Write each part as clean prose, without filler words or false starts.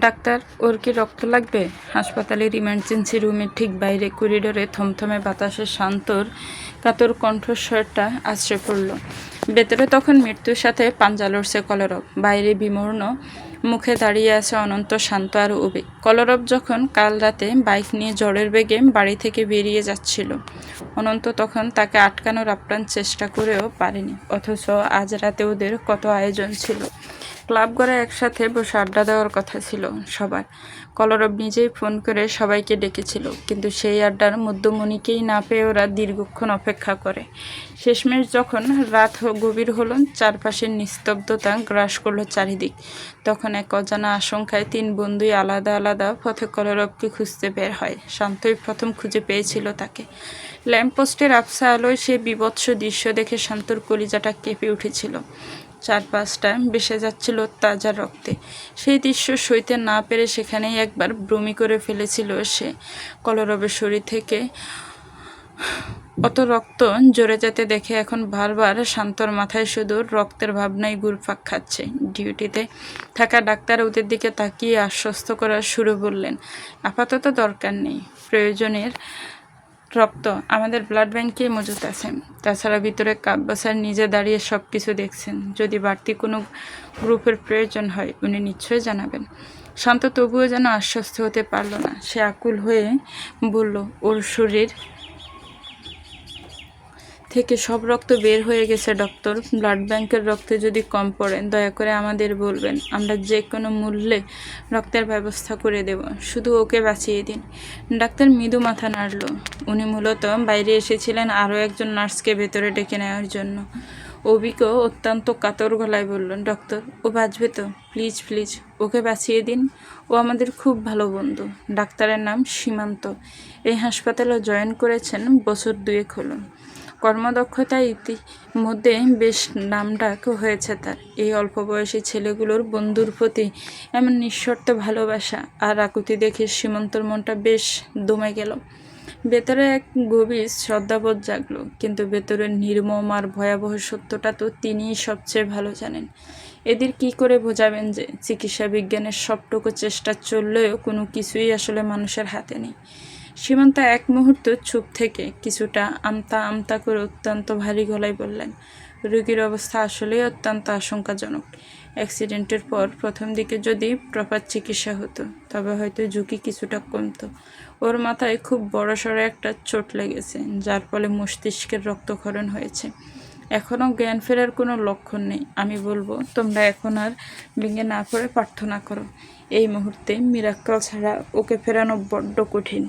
Doctor, ওর কি রক্ত লাগবে? হাসপাতালের ইমার্জেন্সি রুমের ঠিক বাইরে করিডোরে থমথমে বাতাসে শান্তর কাতর কণ্ঠস্বরটা আছড়ে পড়ল। ভেতরে তখন মৃত্যুর সাথে পাঞ্জা লড়ছে কলরব। বাইরে বিমূর্ণ মুখে দাঁড়িয়ে আছে অনন্ত, শান্ত আর অবি। কলরব যখন কাল রাতে বাইক নিয়ে ঝড়ের বেগে বাড়ি থেকে বেরিয়ে যাচ্ছিল, অনন্ত তখন তাকে আটকানোর আপ্রাণ চেষ্টা করেও পারেনি। অথচ আজ রাতে ওদের কত আয়োজন ছিল। ক্লাব ঘরে একসাথে বসে আড্ডা দেওয়ার কথা ছিল সবার। কলরব নিজেই ফোন করে সবাইকে ডেকেছিল, কিন্তু সেই আড্ডার মধ্যমণিকেই না পেয়ে ওরা দীর্ঘক্ষণ অপেক্ষা করে। শেষমেশ যখন রাত গভীর হলো, চারপাশের নিস্তব্ধতা গ্রাস করলো চারিদিক, তখন এক অজানা আশঙ্কায় তিন বন্ধুই আলাদা আলাদা পথে কলরবকে খুঁজতে বের হয়। শান্তই প্রথম খুঁজে পেয়েছিল তাকে। ল্যাম্পপোস্টের আবছা আলোয় সে বীভৎস দৃশ্য দেখে শান্তর কলিজাটা কেঁপে উঠেছিল। চারপাশটা ভেসে যাচ্ছিল তাজা রক্তে। সেই দৃশ্য সইতে না পেরে সেখানেই একবার বমি করে ফেলেছিল সে। কলরবের শরীর থেকে অত রক্ত জড়ে যেতে দেখে এখন বারবার শান্তর মাথায় শুধু রক্তের ভাবনাই ঘুরপাক খাচ্ছে। ডিউটিতে থাকা ডাক্তার ওদের দিকে তাকিয়ে আশ্বস্ত করার সুরে বললেন, আপাতত দরকার নেই। প্রয়োজনের রক্ত আমাদের ব্লাড ব্যাংকে মজুত আছে। তাছাড়া ভিতরে কাব্য স্যার নিজে দাঁড়িয়ে সব কিছু দেখছেন। যদি বাড়তি কোনো গ্রুপের প্রয়োজন হয় উনি নিশ্চয়ই জানাবেন। শান্ত তবুও যেন আশ্বস্ত হতে পারল না। সে আকুল হয়ে বলল, ওর শরীর থেকে সব রক্ত বের হয়ে গেছে ডক্টর। ব্লাড ব্যাংকের রক্তে যদি কম পড়ে দয়া করে আমাদের বলবেন, আমরা যে কোনো মূল্যে রক্তের ব্যবস্থা করে দেব। শুধু ওকে বাঁচিয়ে দিন। ডাক্তার মৃদু মাথা নাড়ল। উনি মূলত বাইরে এসেছিলেন আরও একজন নার্সকে ভেতরে ডেকে নেওয়ার জন্য। অভিজ্ঞ অত্যন্ত কাতর গলায় বলল, ডক্টর, ও বাঁচবে তো? প্লিজ প্লিজ ওকে বাঁচিয়ে দিন। ও আমাদের খুব ভালো বন্ধু। ডাক্তারের নাম সীমান্ত। এই হাসপাতালে জয়েন করেছেন বছর 2 হলো। কর্মদক্ষতায় ইতিমধ্যে বেশ নামডাক হয়েছে তার। এই অল্প বয়সী ছেলেগুলোর বন্ধুর প্রতি এমন নিঃশর্ত ভালোবাসা আর আকুতি দেখে সীমান্তর মনটা বেশ দমে গেল। ভেতরে এক গভীর শ্রদ্ধাবোধ জাগলো, কিন্তু ভেতরের নির্মম আর ভয়াবহ সত্যটা তো তিনিই সবচেয়ে ভালো জানেন। এদের কি করে বোঝাবেন যে চিকিৎসা বিজ্ঞানের সবটুকু চেষ্টা চললেও কোনো কিছুই আসলে মানুষের হাতে নেই। সীমান্ত এক মুহূর্ত চুপ থেকে কিছুটা আমতা আমতা করে অত্যন্ত ভারী গলায় বললেন, রোগীর অবস্থা আসলেই অত্যন্ত আশঙ্কাজনক। অ্যাক্সিডেন্টের পর প্রথম দিকে যদি প্রপার চিকিৎসা হতো তবে হয়তো ঝুঁকি কিছুটা কমতো। ওর মাথায় খুব বড়সড় একটা চোট লেগেছে, যার ফলে মস্তিষ্কের রক্তক্ষরণ হয়েছে। এখনও জ্ঞান ফেরার কোনো লক্ষণ নেই। আমি বলবো তোমরা এখন আর ভেঙে না পড়ে প্রার্থনা করো। এই মুহূর্তে মিরাক্কেল ছাড়া ওকে ফেরানো বড্ড কঠিন।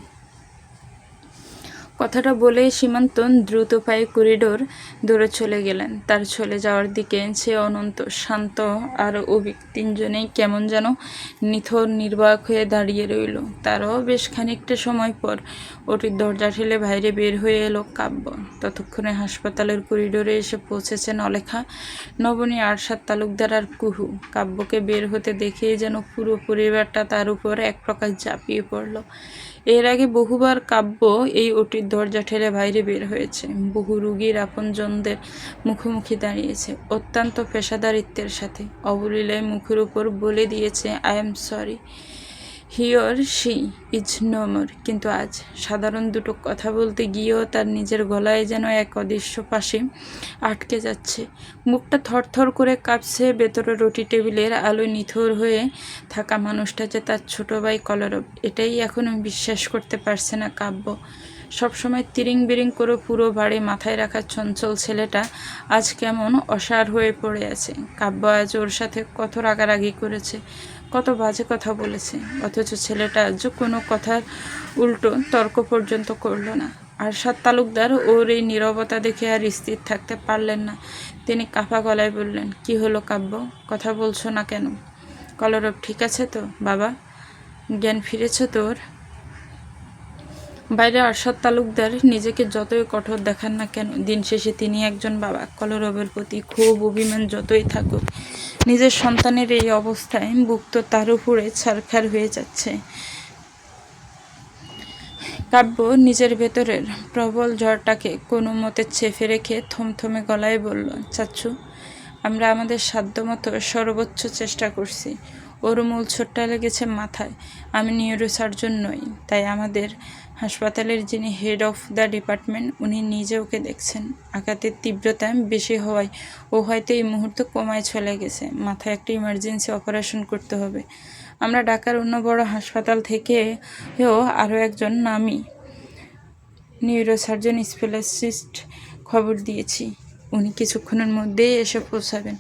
কথাটা বলেই সীমান্ত দ্রুত পায়ে করিডোর দৌড়ে চলে গেলেন। তার চলে যাওয়ার দিকে সে অনন্ত, শান্ত আর অভিক তিনজনেই কেমন যেন নিথর নির্বাক হয়ে দাঁড়িয়ে রইল। তারও বেশ খানিকটা সময় পর ওটির দরজা ঠেলে বাইরে বের হয়ে এলো কাব্য। ততক্ষণে হাসপাতালের করিডোরে এসে পৌঁছেছেন অলেখা, নবনী, আরশাদ তালুকদার আর কুহু। কাব্যকে বের হতে দেখেই যেন পুরো পরিবারটা তার উপর এক প্রকার ঝাঁপিয়ে পড়ল। এর আগে বহুবার কাব্য এই ওটির দরজা ঠেলে বাইরে বের হয়েছে, বহু রুগীর আপনজনদের মুখোমুখি দাঁড়িয়েছে অত্যন্ত পেশাদারিত্বের সাথে। অবলীলায় মুখের উপর বলে দিয়েছে, I am sorry, he or she is no more. কিন্তু আজ সাধারণ দুটো কথা বলতে গিয়েও তার নিজের গলায় যেন এক অদৃশ্য পাশে আটকে যাচ্ছে। মুখটা থরথর করে কাঁপছে। ভেতরে রুটি টেবিলের আলোয় নিথর হয়ে থাকা মানুষটা যে তার ছোট ভাই কলরব, এটাই এখনও বিশ্বাস করতে পারছে না কাব্য। সবসময় তিরিং বিরিং করে পুরো বাড়ি মাথায় রাখা চঞ্চল ছেলেটা আজ কেমন অসাড় হয়ে পড়ে আছে। কাব্য আজ ওর সাথে কত রাগারাগি করেছে, কত বাজে কথা বলেছে, অথচ ছেলেটা আজ কোনো কথার উল্টো তর্ক পর্যন্ত করলো না। আরশাদ তালুকদার ওর এই নীরবতা দেখে আর স্থির থাকতে পারলেন না। তিনি কাঁপা গলায় বললেন, কি হলো কাব্য, কথা বলছো না কেন? কলরব ঠিক আছে তো বাবা? জ্ঞান ফিরেছে তোর? বাইরে আরশাদ তালুকদার নিজেকে যতই কঠোর দেখান না কেন, দিন শেষে তিনি একজন বাবা। কলরবের প্রতি ক্ষোভ অভিমান যতই থাকুক, নিজের সন্তানের এই অবস্থায় বুক তো তার উপরে ছারখার হয়ে যাচ্ছে। কাব্য নিজের ভেতরের প্রবল ঝড়টাকে কোনো মতে চেপে রেখে থমথমে গলায় বলল, চাচ্ছু, আমরা আমাদের সাধ্যমতো সর্বোচ্চ চেষ্টা করছি। ওর মূল ছোটটা লেগেছে মাথায়। আমি নিউরোসার্জন নই, তাই আমাদের হাসপাতালের যিনি হেড অফ দ্য ডিপার্টমেন্ট উনি নিজে ওকে দেখছেন। আঘাতের তীব্রতা বেশি হওয়ায় ও হয়তো এই মুহূর্তে কোমায় চলে গেছে। মাথায় একটা ইমার্জেন্সি অপারেশন করতে হবে। আমরা ঢাকার অন্য বড় হাসপাতাল থেকেও আরও একজন নামী নিউরোসার্জন স্পেশালিস্ট খবর দিয়েছি। উনি কিছুক্ষণের মধ্যেই এসে পৌঁছাবেন।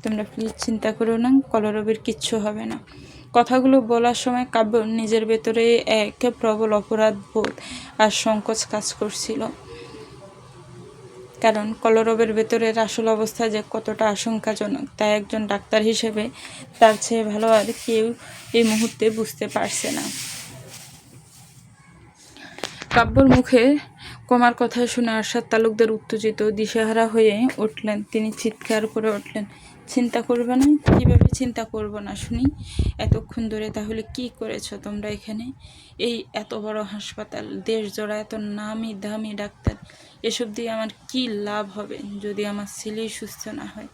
তোমরা প্লিজ চিন্তা করো না, কলরবের কিচ্ছু হবে না। কথাগুলো বলার সময় কাব্য নিজের ভেতরে এক প্রবল অপরাধ বোধ আর সংকোচ কাজ করছিল। কারণ কলরবের ভেতরের আসল অবস্থা যে কতটা আশঙ্কাজনক তা একজন ডাক্তার হিসেবে তার চেয়ে ভালো আর কেউ এই মুহূর্তে বুঝতে পারছে না। কাব্যর মুখে কোমার কথা শুনে আরশাদ তালুকদার উত্তেজিত দিশেহারা হয়ে উঠলেন। তিনি চিৎকার করে উঠলেন, চিন্তা করবে না? কীভাবে চিন্তা করব না শুনি? এতক্ষণ ধরে তাহলে কি করেছ তোমরা এখানে? এই এত বড় হাসপাতাল, দেশ জোড়া এত নামি দামি ডাক্তার, এসব দিয়ে আমার কি লাভ হবে যদি আমার ছেলেই সুস্থ না হয়?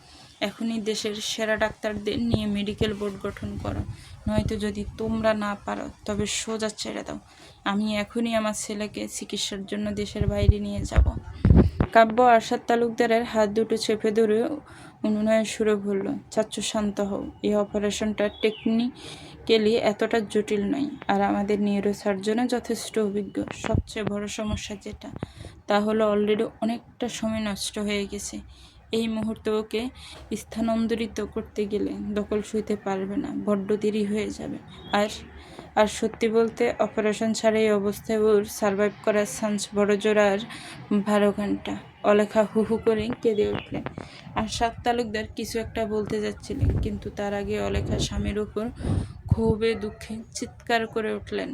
এখনই দেশের সেরা ডাক্তারদের নিয়ে মেডিকেল বোর্ড গঠন করো, নয়তো যদি তোমরা না পারো তবে সোজা ছেড়ে দাও। আমি এখনই আমার ছেলেকে চিকিৎসার জন্য দেশের বাইরে নিয়ে যাব। কাব্য আরশাদ তালুকদারের হাত দুটো চেপে ধরে অনুনয়ের সুরে বলল, চাচ্চু শান্ত হও, এই অপারেশনটা টেকনিক্যালি এতটা জটিল নয়, আর আমাদের নিউরোসার্জনও যথেষ্ট অভিজ্ঞ। সবচেয়ে বড় সমস্যা যেটা, তা হলো অলরেডি অনেকটা সময় নষ্ট হয়ে গেছে। এই মুহূর্তে ওকে স্থানান্তরিত করতে গেলে দখল সইতে পারবে না, বড্ড দেরি হয়ে যাবে। আর সত্যি বলতে অপারেশন ছাড়া এই অবস্থায় ওর সারভাইভ করার চান্স বড় জোর আর 12 ঘন্টা। অলেখা হু হু করে কেঁদে উঠলেন। আরশাদ তালুকদার কিছু একটা বলতে যাচ্ছিলেন, কিন্তু তার আগে অলেখা স্বামীর উপর ক্ষোভে দুঃখে চিৎকার করে উঠলেন,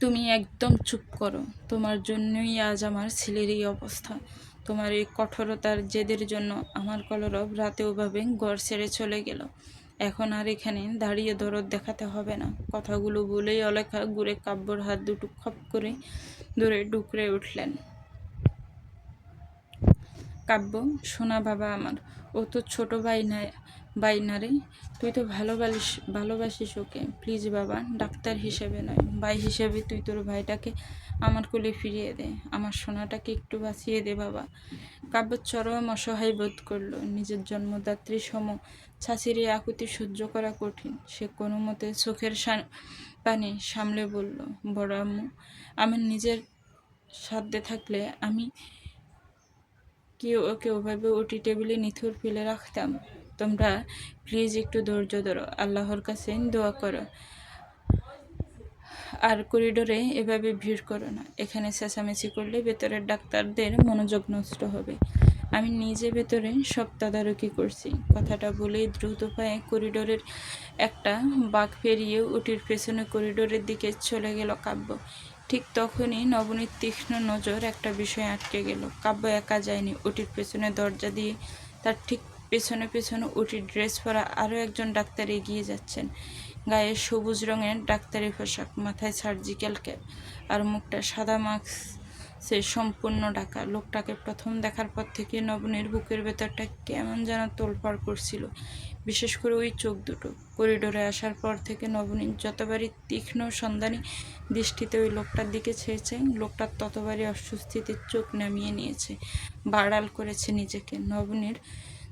তুমি একদম চুপ করো। তোমার জন্যই আজ আমার ছেলের এই অবস্থা। তোমার এই কঠোরতার জেদের জন্য আমার কলরব রাতে ওভাবে ঘর ছেড়ে চলে গেল। এখন আর এখানে দাঁড়িয়ে দরদ দেখাতে হবে না। কথাগুলো বলেই অলেখা ঘুরে কাব্যর হাত দুটো খপ করে ধরে ডুকরে উঠলেন। কাব্য, শোনা বাবা আমার, ও তো ছোট বাইনারে, তুই তো ভালোবাসিস ওকে। প্লিজ বাবা, ডাক্তার হিসেবে নয়, ভাই হিসেবে তুই তোর ভাইটাকে আমার কোলে ফিরিয়ে দে। আমার সোনাটাকে একটু বাঁচিয়ে দে বাবা। কাব্য চরম অসহায় বোধ করল। নিজের জন্মদাত্রী সম ছাচির এই আকুতি সহ্য করা কঠিন। সে কোনো মতে চোখের পানি সামলে বলল, বড় আম্মু, আমার নিজের সাধ্যে থাকলে আমি কি ওকে ওভাবে ওটি টেবিলে নিথর ফেলে রাখতাম? তোমরা প্লিজ একটু ধৈর্য ধরো, আল্লাহর কাছে দোয়া করো, আর করিডোরে এভাবে ভিড় করো না। এখানে চেঁচামেচি করলে ভেতরের ডাক্তারদের মনোযোগ নষ্ট হবে। আমি নিজে ভেতরে সব তদারকি করছি। কথাটা বলেই দ্রুত পায়ে করিডোরের একটা বাঁক পেরিয়ে ওটির পেছনে করিডোরের দিকে চলে গেল কাব্য। ঠিক তখনই নবনীর তীক্ষ্ণ নজর একটা বিষয় আটকে গেল। কাব্য একা যায়নি। ওটির পেছনে দরজা দিয়ে তার ঠিক পেছনে পেছনে ওটির ড্রেস পরা আরও একজন ডাক্তার এগিয়ে যাচ্ছেন। গায়ে সবুজ রঙের ডাক্তারি পোশাক, মাথায় সার্জিক্যাল ক্যাপ, আর মুখটা সাদা মাস্কে সম্পূর্ণ ঢাকা। লোকটাকে প্রথম দেখার পর থেকে নবনীর বুকের ভেতরটা কেমন যেন তোলপাড় করছিল, বিশেষ করে ওই চোখ দুটো। করিডোরে আসার পর থেকে নবনীর যতবারই তীক্ষ্ণ সন্ধানী দৃষ্টিতে ওই লোকটার দিকে ছেড়েছে, লোকটা ততবারই অস্বস্তিতে চোখ নামিয়ে নিয়েছে, বাড়াল করেছে নিজেকে। নবনীর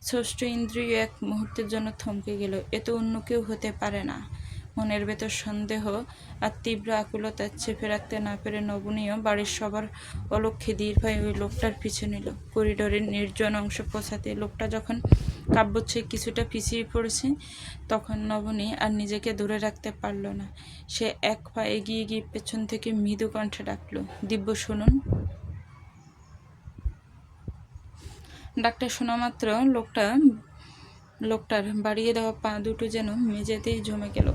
ষষ্ঠ ইন্দ্রিয় এক মুহূর্তের জন্য থমকে গেল। এ তো অন্য কেউ হতে পারে না। মনের ভেতর সন্দেহ আর তীব্র আকুলতা চেপে রাখতে না পেরে নবনীয় বাড়ির সবার অলক্ষ্যে দীর্ঘায় ওই লোকটার পিছু নিল। করিডোরের নির্জন অংশ পৌঁছাতে লোকটা যখন কাব্যচ্ছে কিছুটা পিছিয়ে পড়েছে, তখন নবনী আর নিজেকে ধরে রাখতে পারল না। সে এক পা এগিয়ে গিয়ে পেছন থেকে মৃদু কণ্ঠে ডাকল, দিব্য শুনুন। ডাক্তার শোনা মাত্র লোকটার বাড়িয়ে দেওয়া পা দুটো যেন মেঝেতেই জমে গেল।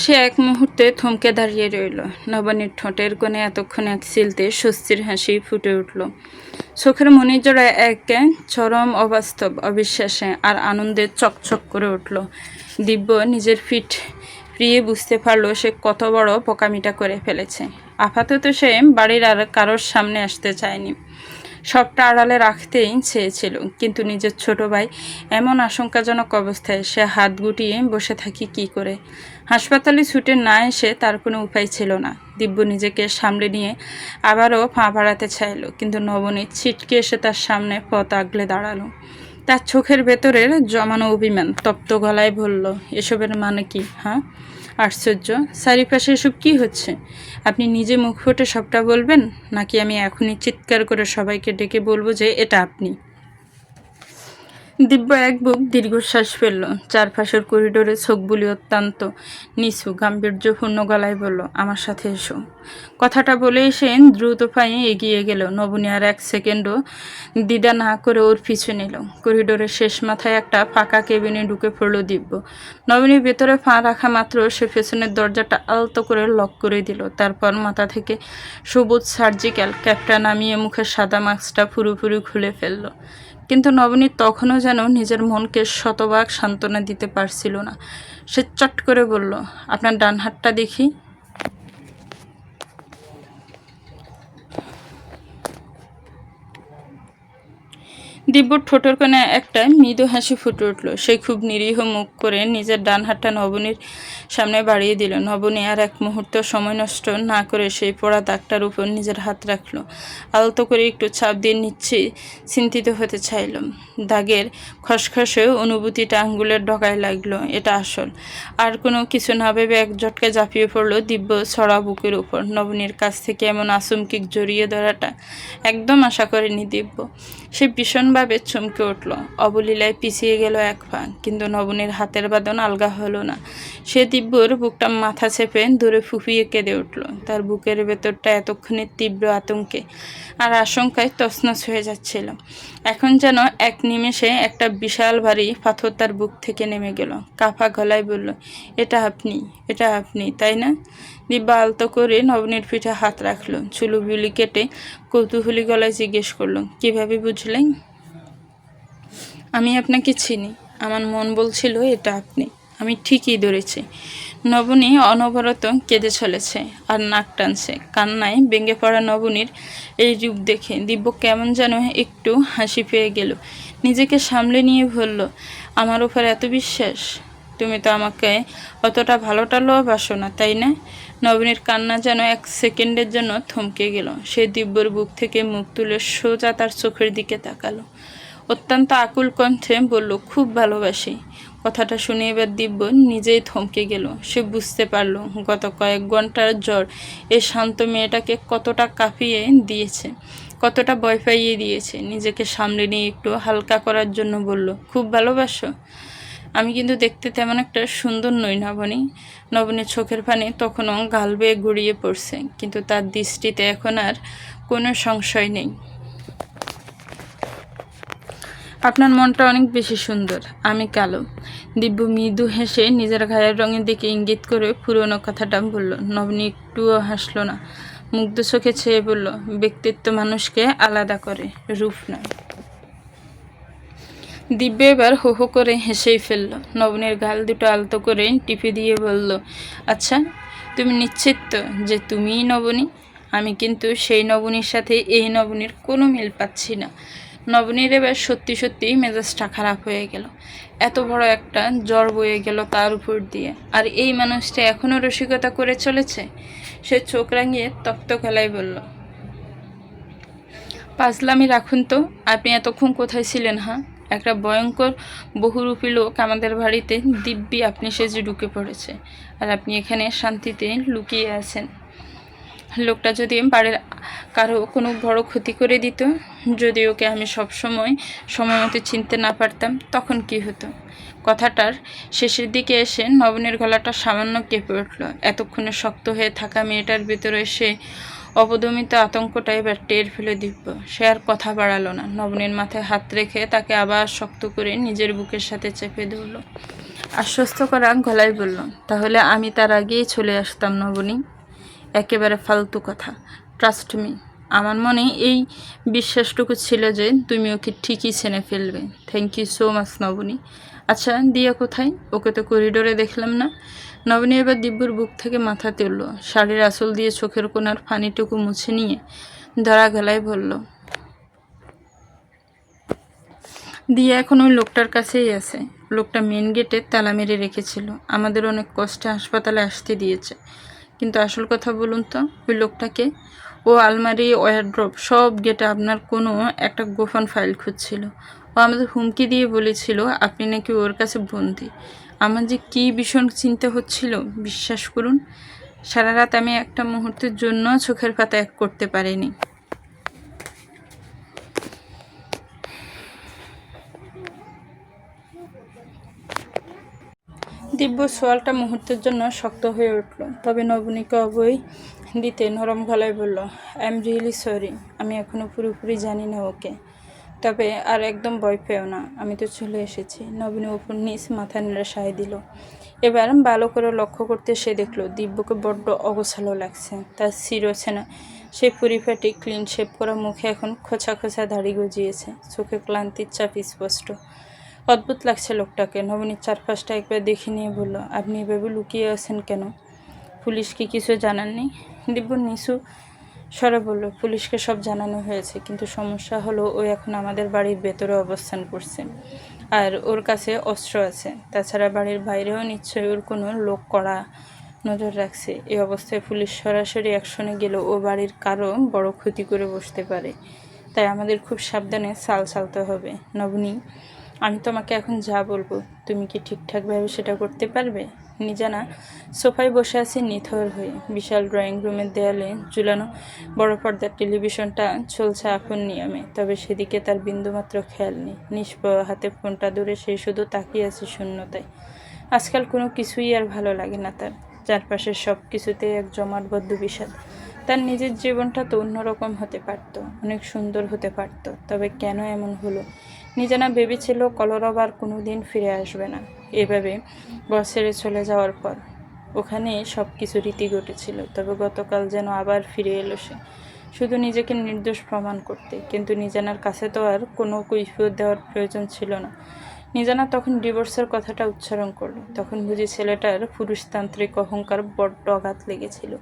সে এক মুহূর্তে থমকে দাঁড়িয়ে রইল। নবনীর ঠোঁটের কোণে এতক্ষণ এক সিলতে স্বস্তির হাসি ফুটে উঠল। চোখের মণিজোড়া এক চরম অবাস্তব অবিশ্বাসে আর আনন্দে চকচক করে উঠল। দিব্য নিজের ফিট ফিরিয়ে বুঝতে পারল সে কত বড় বোকামিটা করে ফেলেছে। আপাতত সে বাড়ির আর কারোর সামনে আসতে চায়নি। সবটা আড়ালে রাখতেই চেয়েছিল, কিন্তু নিজের ছোট ভাই এমন আশঙ্কাজনক অবস্থায় সে হাত গুটিয়ে বসে থাকি কি করে। হাসপাতালে ছুটে না এসে তার কোনো উপায় ছিল না। দিব্য নিজেকে সামলে নিয়ে আবারও পা বাড়াতে চাইল, কিন্তু নবনীত ছিটকে এসে তার সামনে পথ আগলে দাঁড়ালো। তার চোখের ভেতরের জমানো অভিমান তপ্ত গলায় বলল, এসবের মানে কি? হ্যাঁ, আশ্চর্য, চারিপাশে এসব কি হচ্ছে? আপনি নিজে মুখ ফুটে সবটা বলবেন, নাকি আমি এখনই চিৎকার করে সবাইকে ডেকে বলবো যে এটা আপনি? দিব্য এক বুক দীর্ঘশ্বাস ফেলল। চারপাশের করিডোরে চোখ বুলি অত্যন্ত নিচু গাম্ভীর্যপূর্ণ গলায় বলল, আমার সাথে এসো। কথাটা বলে এসে দ্রুত পায়ে এগিয়ে গেল। নবনী আর এক সেকেন্ডও দ্বিধা না করে ওর পিছু নিল। করিডোরের শেষ মাথায় একটা ফাঁকা কেবিনে ঢুকে পড়ল দিব্য। নবনী ভেতরে পা রাখা মাত্র সে পেছনের দরজাটা আলতো করে লক করে দিল। তারপর মাথা থেকে সবুজ সার্জিক্যাল ক্যাপটা নামিয়ে মুখের সাদা মাস্কটা পুরোপুরি খুলে ফেলল। কিন্তু নবনীত তখনও যেন নিজের মনকে শতভাগ সান্ত্বনা দিতে পারছিল না। সে চট করে বলল, আপনার ডান হাতটা দেখি। দিব্যর ঠোঁটের কোণে একটা মৃদু হাসি ফুটে উঠল। সে খুব নিরীহ মুখ করে নিজের ডান হাতটা নবনীর সামনে বাড়িয়ে দিল। নবনী আর এক মুহূর্ত সময় নষ্ট না করে সেই পোড়া দাগটার উপর নিজের হাত রাখল। আলতো করে একটু চাপ দিয়ে চিন্তিত হতে চাইল। দাগের খসখসে অনুভূতিটা আঙ্গুলের ডগায় লাগলো। এটা আসল। আর কোনো কিছু না ভেবে এক ঝটকে ঝাঁপিয়ে পড়ল দিব্য ছড়া বুকের উপর। নবনীর কাছ থেকে এমন আচমকিক জড়িয়ে ধরাটা একদম আশা করেনি দিব্য। সে ভীষণভাবে চমকে উঠল। অবলীলায় পিছিয়ে গেল এক পা, কিন্তু নবনীর হাতের বাঁধন আলগা হলো না। সে দিব্যর বুকটা মাথা চেপে দূরে ফুঁপিয়ে কেঁদে উঠল। তার বুকের ভেতরটা এতক্ষণে তীব্র আতঙ্কে আর আশঙ্কায় তছনছ হয়ে যাচ্ছিল। এখন যেন এক নিমেষে একটা বিশাল ভারী পাথর তার বুক থেকে নেমে গেল। কাঁপা গলায় বলল, এটা আপনি, এটা আপনি, তাই না? দিব্যা আলতো করে নবনীর পিঠে হাত রাখলো। চুলুবুলি কেটে কৌতূহলী গলায় জিজ্ঞেস করলো, কিভাবে বুঝলেন? আমি আপনাকে চিনি। আমার মন বলছিল এটা আপনি। আমি ঠিকই ধরেছি। নবনী অনবরত কেঁদে চলেছে আর নাক টানছে। কান্নায় ভেঙে পড়া নবনীর এই রূপ দেখে দিব্য কেমন যেন একটু হাসি পেয়ে গেল। নিজেকে সামলে নিয়ে বলল, আমার উপর এত বিশ্বাস? তুমি তো আমাকে অতটা ভালোটা ভালোবাসো না, তাই না? নবনীর কান্না যেন এক সেকেন্ডের জন্য থমকে গেল। সে দিব্যর বুক থেকে মুখ তুলে সোজা তার চোখের দিকে তাকালো। অত্যন্ত আকুল কণ্ঠে বলল, খুব ভালোবাসি। কথাটা শুনে এবার দিব্য নিজেই থমকে গেল। সে বুঝতে পারল গত কয়েক ঘন্টার জ্বর এই শান্ত মেয়েটাকে কতটা কাঁপিয়ে দিয়েছে, কতটা ভয় পাইয়ে দিয়েছে। নিজেকে সামলে নিয়ে একটু হালকা করার জন্য বলল, খুব ভালোবাসো? আমি কিন্তু দেখতে তেমন একটা সুন্দর নই নবনী। নবনীর চোখের পানি তখনও গাল বেয়ে গড়িয়ে পড়ছে, কিন্তু তার দৃষ্টিতে এখন আর কোনো সংশয় নেই। আপনার মনটা অনেক বেশি সুন্দর, আমি কালো। দিব্য মৃদু হেসে নিজের গায়ের রঙের দিকে ইঙ্গিত করে পুরনো কথাটা বলল। নবনী একটুও হাসল না, মুগ্ধ চোখে চেয়ে বলল, ব্যক্তিত্ব মানুষকে আলাদা করে, রূপ নয়। দিব্য এবার হো হো করে হেসেই ফেলল। নবনীর গাল দুটো আলতো করে টিপে দিয়ে বলল, আচ্ছা, তুমি নিশ্চিত তো যে তুমিই নবনী? আমি কিন্তু সেই নবনীর সাথে এই নবনীর কোনো মিল পাচ্ছি না। নবনীর এবার সত্যি সত্যি মেজাজটা খারাপ হয়ে গেল। এত বড় একটা জ্বর বয়ে গেল তার উপর দিয়ে, আর এই মানুষটা এখনও রসিকতা করে চলেছে। সে চোখ রাঙিয়ে তপ্ত গলায় বলল, পাজলামি রাখুন তো। আপনি এতক্ষণ কোথায় ছিলেন? হ্যাঁ, একটা ভয়ঙ্কর বহুরূপী লোক আমাদের বাড়িতে দিব্যি আপনি সেজে ঢুকে পড়েছে, আর আপনি এখানে শান্তিতে লুকিয়ে আছেন। লোকটা যদি বাড়ির কারো কোনো বড় ক্ষতি করে দিত, যদি ওকে আমি সময় মতো চিনতে না পারতাম, তখন কি হতো? কথাটার শেষের দিকে এসে নবনীর গলাটা সামান্য কেঁপে উঠল। এতক্ষণে শক্ত হয়ে থাকা মেয়েটার ভিতরে সে অবদমিত আতঙ্কটা এবার টের ফেলে দিব্য। সে আর কথা বাড়ালো না। নবনীর মাথায় হাত রেখে তাকে আবার শক্ত করে নিজের বুকের সাথে চেপে ধরল। আশ্বস্ত করা গলায় বলল, তাহলে আমি তার আগেই চলে আসতাম নবনী। একেবারে ফালতু কথা, ট্রাস্ট মি। আমার মনে এই বিশ্বাসটুকু ছিল যে তুমি ওকে ঠিকই চেনে ফেলবে। থ্যাংক ইউ সো মাচ নবনী। আচ্ছা, দিয়া কোথায়? ওকে তো করিডোরে দেখলাম না। নবনী এবার দিব্যর বুক থেকে মাথা তুলল। শাড়ির আঁচল দিয়ে চোখের কোণার পানিটুকু মুছে নিয়ে ধরা গলায় বলল, দিয়ে এখন ওই লোকটার কাছেই আছে। লোকটা মেন গেটে তালা মেরে রেখেছিল, আমাদের অনেক কষ্টে হাসপাতালে আসতে দিয়েছে। কিন্তু আসল কথা বলুন তো, ওই লোকটাকে ও আলমারি, ওয়ারড্রপ সব গেটে আপনার কোনো একটা গোপন ফাইল খুঁজছিল। ও আমাদের হুমকি দিয়ে বলেছিল আপনি নাকি ওর কাছে বন্দি। আমার যে কী ভীষণ চিন্তা হচ্ছিল বিশ্বাস করুন। সারা রাত আমি একটা মুহূর্তের জন্য চোখের পাতা এক করতে পারিনি। দিব্য সোয়ালটা মুহূর্তের জন্য শক্ত হয়ে উঠল, তবে নবনীকে অভয় দিতে নরম গলায় বলল, আই এম রিয়েলি সরি। আমি এখনও পুরোপুরি জানি না ওকে, তবে আর একদম ভয় পেও না, আমি তো চলে এসেছি। নবনী উপর নিচ মাথা নেড়ে সায় দিল। এবার ভালো করে লক্ষ্য করতে সে দেখল দিব্যকে বড্ড অগোছালো লাগছে। তার শিরোছেনা সেই পরিপাটি ক্লিন শেপ করা মুখে এখন খোঁচা খোঁচা দাড়ি গজিয়েছে, চোখে ক্লান্তির চাপ স্পষ্ট। অদ্ভুত লাগছে লোকটাকে। নবনীর চারপাশটা একবার দেখে নিয়ে বলল, আপনি এভাবে লুকিয়ে আছেন কেন? পুলিশকে কিছু জানাননি? দিব্য নিচু স্বরে বলল, পুলিশকে সব জানানো হয়েছে, কিন্তু সমস্যা হলো ও এখন আমাদের বাড়ির ভেতরে অবস্থান করছে, আর ওর কাছে অস্ত্র আছে। তাছাড়া বাড়ির বাইরেও নিশ্চয়ই ওর কোনো লোক কড়া নজর রাখছে। এই অবস্থায় পুলিশ সরাসরি অ্যাকশনে গেলেও ও বাড়ির কারো বড় ক্ষতি করে বসতে পারে। তাই আমাদের খুব সাবধানে চাল চালতে হবে। নবনী, আমি তোমাকে এখন যা বলবো তুমি কি ঠিকঠাকভাবে সেটা করতে পারবে? নিজানা সোফায় বসে আছে নিথর হয়ে। বিশাল ড্রয়িং রুমের দেয়ালে ঝুলানো বড় পর্দার টেলিভিশনটা চলছে আপন নিয়মে, তবে সেদিকে তার বিন্দুমাত্র খেয়াল নেই। নিষ্প্রভ হাতে ফোনটা ধরে সে শুধু তাকিয়ে আছে শূন্যতায়। আজকাল কোনো কিছুই আর ভালো লাগে না তার। চারপাশের সব কিছুতেই এক জমাটবদ্ধ বিষাদ। তার নিজের জীবনটা তো অন্যরকম হতে পারত, অনেক সুন্দর হতে পারত, তবে কেন এমন হলো? নিজানা ভেবেছিল কলরব আর কোনো দিন ফিরে আসবে না। এভাবে ঘর ছেড়ে চলে যাওয়ার পর ওখানে সব কিছু রীতি ঘটেছিল, তবে গতকাল যেন আবার ফিরে এলো সে, শুধু নিজেকে নির্দোষ প্রমাণ করতে। কিন্তু নিজানার কাছে তো আর কোনো কৈফিয়ত দেওয়ার প্রয়োজন ছিল না। নিজানা তখন ডিভোর্সের কথাটা উচ্চারণ করলো, তখন বুঝি ছেলেটার পুরুষতান্ত্রিক অহংকার বড্ড আঘাত লেগেছিল।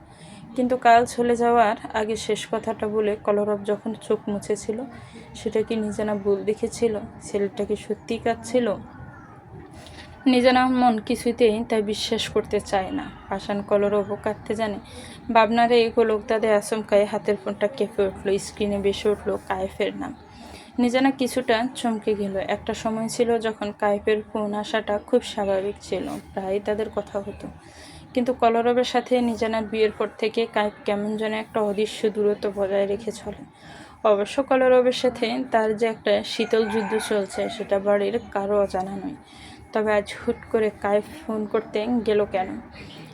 কিন্তু কাল চলে যাওয়ার আগে শেষ কথাটা বলে কলরব যখন চোখ মুছেছিল, সেটা কি নিজানা ভুল দেখেছিল? ছেলেটা কি সত্যিই কাঁদছিল? নিজানার মন কিছুতেই তাই বিশ্বাস করতে চায় না। পাষাণ কলরবও কাঁদতে জানে। ভাবনারে এই গোলকদাদে আচমকায় হাতের ফোনটা কেঁপে উঠল। স্ক্রিনে ভেসে উঠল কায়েফের নাম। নিজানা কিছুটা চমকে গেল। একটা সময় ছিল যখন কায়েফের ফোন আসাটা খুব স্বাভাবিক ছিল, প্রায় তাদের কথা হতো। কিন্তু কলরবের সাথে নিজানার বিয়ের পর থেকে কায়েফ কেমন যেন একটা অদৃশ্য দূরত্ব বজায় রেখে চলে। অবশ্য কলরবের সাথে তার যে একটা শীতল যুদ্ধ চলছে সেটা বাড়ির কারো অজানা নয়। তবে আজ হুট করে কায়েফ ফোন করতে গেল কেন?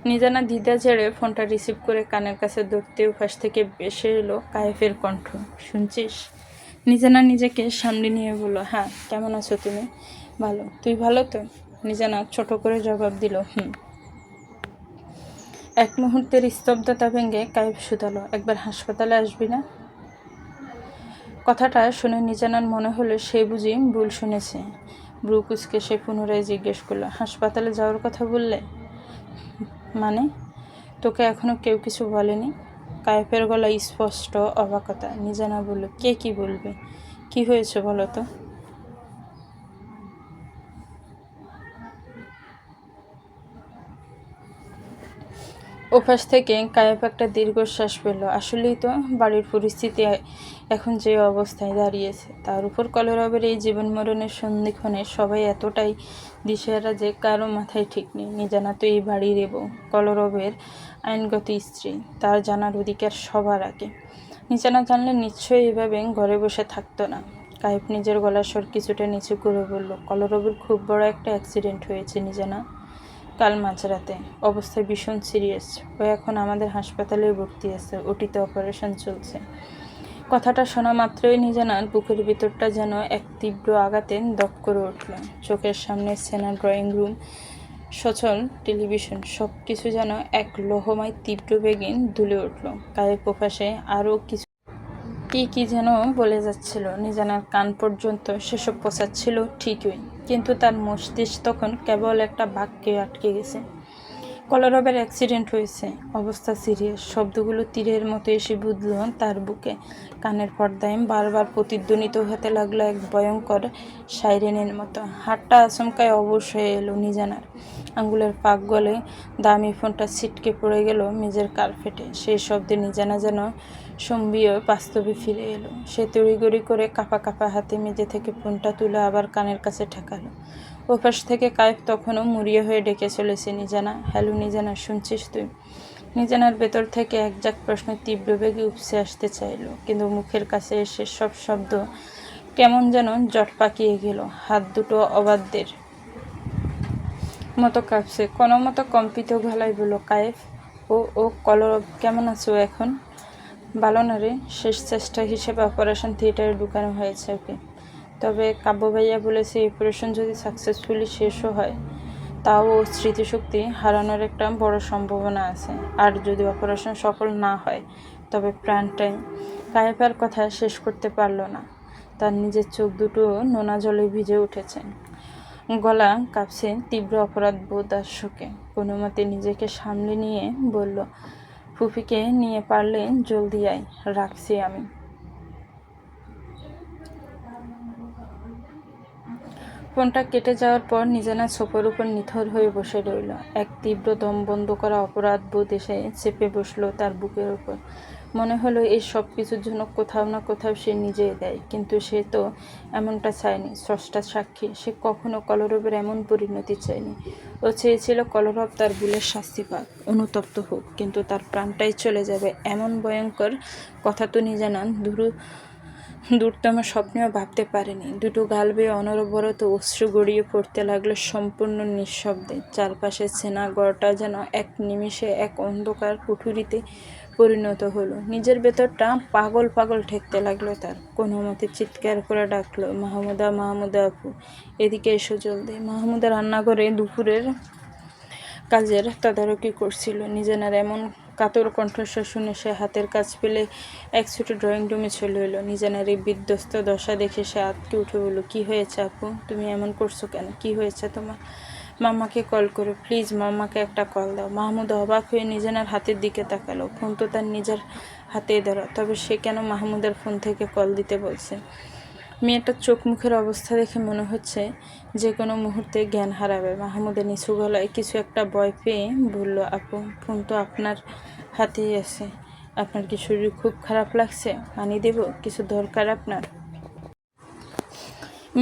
নিজানা দ্বিধা ঝেড়ে ফোনটা রিসিভ করে কানের কাছে ধরতে উপাস থেকে ভেসে এলো কায়েফের কণ্ঠ। শুনছিস? নিজানা নিজেকে সামনে নিয়ে বলল, হ্যাঁ, কেমন আছো তুমি? ভালো, তুই ভালো তো? নিজানা ছোট করে জবাব দিল, হুম। এক মুহূর্তের স্তব্ধতা ভেঙে কায়েব শুধালো, একবার হাসপাতালে আসবি না? কথাটা শুনে নিজানার মনে হলো সে বুঝি ভুল শুনেছে। ব্রু কুচকে সে পুনরায় জিজ্ঞেস করলো, হাসপাতালে যাওয়ার কথা বললে? মানে, তোকে এখনো কেউ কিছু বলেনি? কায়েফের গলা স্পষ্ট অবাকতা। নিজানা বলল, কে কি বলবে? কি হয়েছে বলো তো? ওপাশ থেকে কায়েব একটা দীর্ঘশ্বাস পেল। আসলেই তো বাড়ির পরিস্থিতি এখন যে অবস্থায় দাঁড়িয়েছে, তার উপর কলরবের এই জীবন মরণের সন্ধিক্ষণে সবাই এতটাই দিশেহারা যে কারো মাথায় ঠিক নেই। নিজানা তো এই বাড়ির এবং কলরবের আইনগত স্ত্রী, তার জানার অধিকার সবার আগে। নিজানা জানলে নিশ্চয়ই এভাবে ঘরে বসে থাকতো না। কায়েব নিজের গলার স্বর কিছুটা নিচু করে বলল, কলরবের খুব বড় একটা অ্যাক্সিডেন্ট হয়েছে নিজানা, কাল মাঝরাতে। অবস্থা ভীষণ সিরিয়াস। ও এখন আমাদের হাসপাতালে ভর্তি আছে, ওটিতে অপারেশন চলছে। কথাটা শোনা মাত্রই নিজানার বুকের ভিতরটা যেন এক তীব্র আঘাতে দপ করে উঠল। চোখের সামনে সেনা, ড্রয়িং রুম, সচল টেলিভিশন, সব কিছু যেন এক লোহময় তীব্র বেগে দুলে উঠল। কায়েব ওপাশে আরও কিছু কি যেন বলে যাচ্ছিল। নিজানার কান পর্যন্ত সেসব পৌঁছাচ্ছিল ঠিকই, কিন্তু তার মস্তিষ্ক তখন কেবল একটা বাক্যে আটকে গেছে। কলরবের অ্যাক্সিডেন্ট হয়েছে, অবস্থা সিরিয়াস। শব্দগুলো তীরের মতো এসে বুঝল তার বুকে। কানের পর্দায় বারবার প্রতিধ্বনিত হতে লাগলো এক ভয়ঙ্কর সাইরেনের মতো। হাতটা আচমকায় অবশ হয়ে এলো নিজানার। আঙ্গুলের পাক গলে দামি ফোনটা ছিটকে পড়ে গেল মেঝের কার্পেটে। সেই শব্দে নিজানা যেন সম্বিয় বাস্তবে ফিরে এলো। সে তড়িগড়ি করে কাঁপা কাঁপা হাতে মেঝে থেকে ফোনটা তুলে আবার কানের কাছে ঠেকালো। ওপাশ থেকে কায়েব তখনও মুড়িয়ে হয়ে ডেকে চলেছে, নিজানা, হ্যালো নিজানা, শুনছিস তুই? নিজানার ভেতর থেকে একজাক প্রশ্ন তীব্র বেগে উপসে আসতে চাইল, কিন্তু মুখের কাছে এসে সব শব্দ কেমন যেন জট পাকিয়ে গেল। হাত দুটো অবাধ্যের মতো কাঁপছে। কোনো মতো কম্পিত গলায় বলল, কায়েব, ও কলরব, কেমন আছো এখন? ভালো না রে, শেষ চেষ্টা হিসেবে অপারেশন থিয়েটারে ঢুকানো হয়েছে ওকে। তবে কাব্য ভাইয়া বলেছে অপারেশন যদি সাকসেসফুলি শেষও হয়, তাও ও স্মৃতিশক্তি হারানোর একটা বড় সম্ভাবনা আছে। আর যদি অপারেশন সফল না হয়, তবে প্রাণটাই। কায়েবের কথা শেষ করতে পারল না। তার নিজের চোখ দুটো নোনা জলে ভিজে উঠেছে, গলা কাঁপছে তীব্র অপরাধ বোধ আর শোকে। কোনো মতে নিজেকে সামলে নিয়ে বলল, ফুফিকে নিয়ে পারলে জলদি আয়, রাখছি আমি। ফোনটা কেটে যাওয়ার পর নিজানা সোফার উপর নিথর হয়ে বসে রইল। এক তীব্র দম বন্ধ করা অপরাধ বোধ এসে চেপে বসলো তার বুকের উপর। মনে হলো এই সব কিছুর জন্য কোথাও না কোথাও সে নিজেই দেয়, কিন্তু সে তো এমনটা চায়নি। স্রষ্টা সাক্ষী, সে কখনো কলরবের এমন পরিণতি চায়নি। ও চেয়েছিল কলরব তার ভুলের শাস্তি পাক, অনুতপ্ত হোক, কিন্তু তার প্রাণটাই চলে যাবে এমন ভয়ঙ্কর কথা তো নিজানা দূরতম স্বপ্নেও ভাবতে পারেনি। দুটো গাল বেয়ে অনবরত অশ্রু গড়িয়ে পড়তে লাগলো সম্পূর্ণ নিঃশব্দে। চারপাশের চেনা গড়টা যেন এক নিমিষে এক অন্ধকার কুঠুরিতে পরিণত হলো। নিজের ভেতরটা পাগল পাগল ঠেকতে লাগলো তার। কোনো মতে চিৎকার করে ডাকলো, মাহমুদা, মাহমুদা আপু, এদিকে এসো জলদি। মাহমুদা রান্নাঘরে দুপুরের কাজের তদারকি করছিল। নিজানার এমন কাতর কণ্ঠস্বর শুনে সে হাতের কাজ পেলে এক ছুটে ড্রয়িং রুমে চলে এলো। নিজানার এই বিধ্বস্ত দশা দেখে সে আঁতকে উঠে বলল, কী হয়েছে আপু? তুমি এমন করছো কেন? কি হয়েছে তোমার? মাম্মাকে কল করো প্লিজ, মাম্মাকে একটা কল দাও। মাহমুদ অবাক হয়ে নিজানার হাতের দিকে তাকালো। ফোন তো তার নিজের হাতেই ধরা, তবে সে কেন মাহমুদের ফোন থেকে কল দিতে বলছে? মেয়েটার চোখ মুখের অবস্থা দেখে মনে হচ্ছে যে কোনো মুহূর্তে জ্ঞান হারাবে। মাহমুদের নিচু গলায় কিছু একটা ভয় পেয়ে বলল, আপু, ফোন তো আপনার হাতেই আছে। আপনার কি শরীর খুব খারাপ লাগছে? পানি দেব? কিছু দরকার আপনার?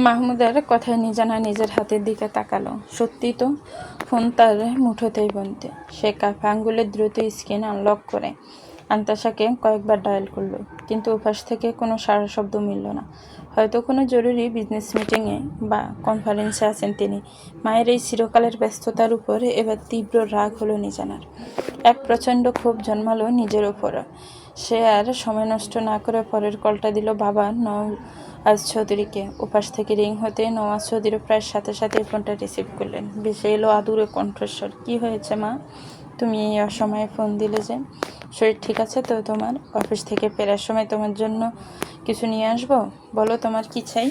মাহমুদের কথায় নিজানা নিজের হাতের দিকে তাকালো। সত্যি তো, ফোন তার মুঠোতেই বন্ধ। সে কাঁপা আঙ্গুলের দ্রুত স্ক্রিন আনলক করে আন্তাশাকে কয়েকবার ডায়াল করলো, কিন্তু ওপাশ থেকে কোনো সাড়া শব্দ মিলল না। হয়তো কোনো জরুরি বিজনেস মিটিংয়ে বা কনফারেন্সে আছেন তিনি। মায়ের এই চিরকালের ব্যস্ততার উপর এবার তীব্র রাগ হলো নিজানার। এক প্রচণ্ড ক্ষোভ জন্মালো নিজের ওপর। সে আর সময় নষ্ট না করে পরের কলটা দিল বাবা নওয়াজ চৌধুরীকে। ওপাশ থেকে রিং হতে নওয়াজ চৌধুরী প্রায় সাথে সাথে ফোনটা রিসিভ করলেন। ভেসে এলো আদুরে কণ্ঠস্বর, কী হয়েছে মা? তুমি এই অসময়ে ফোন দিলে যে? শরীর ঠিক আছে তো তোমার? অফিস থেকে ফেরার সময় তোমার জন্য কিছু নিয়ে আসবো? বলো তোমার কি চাই?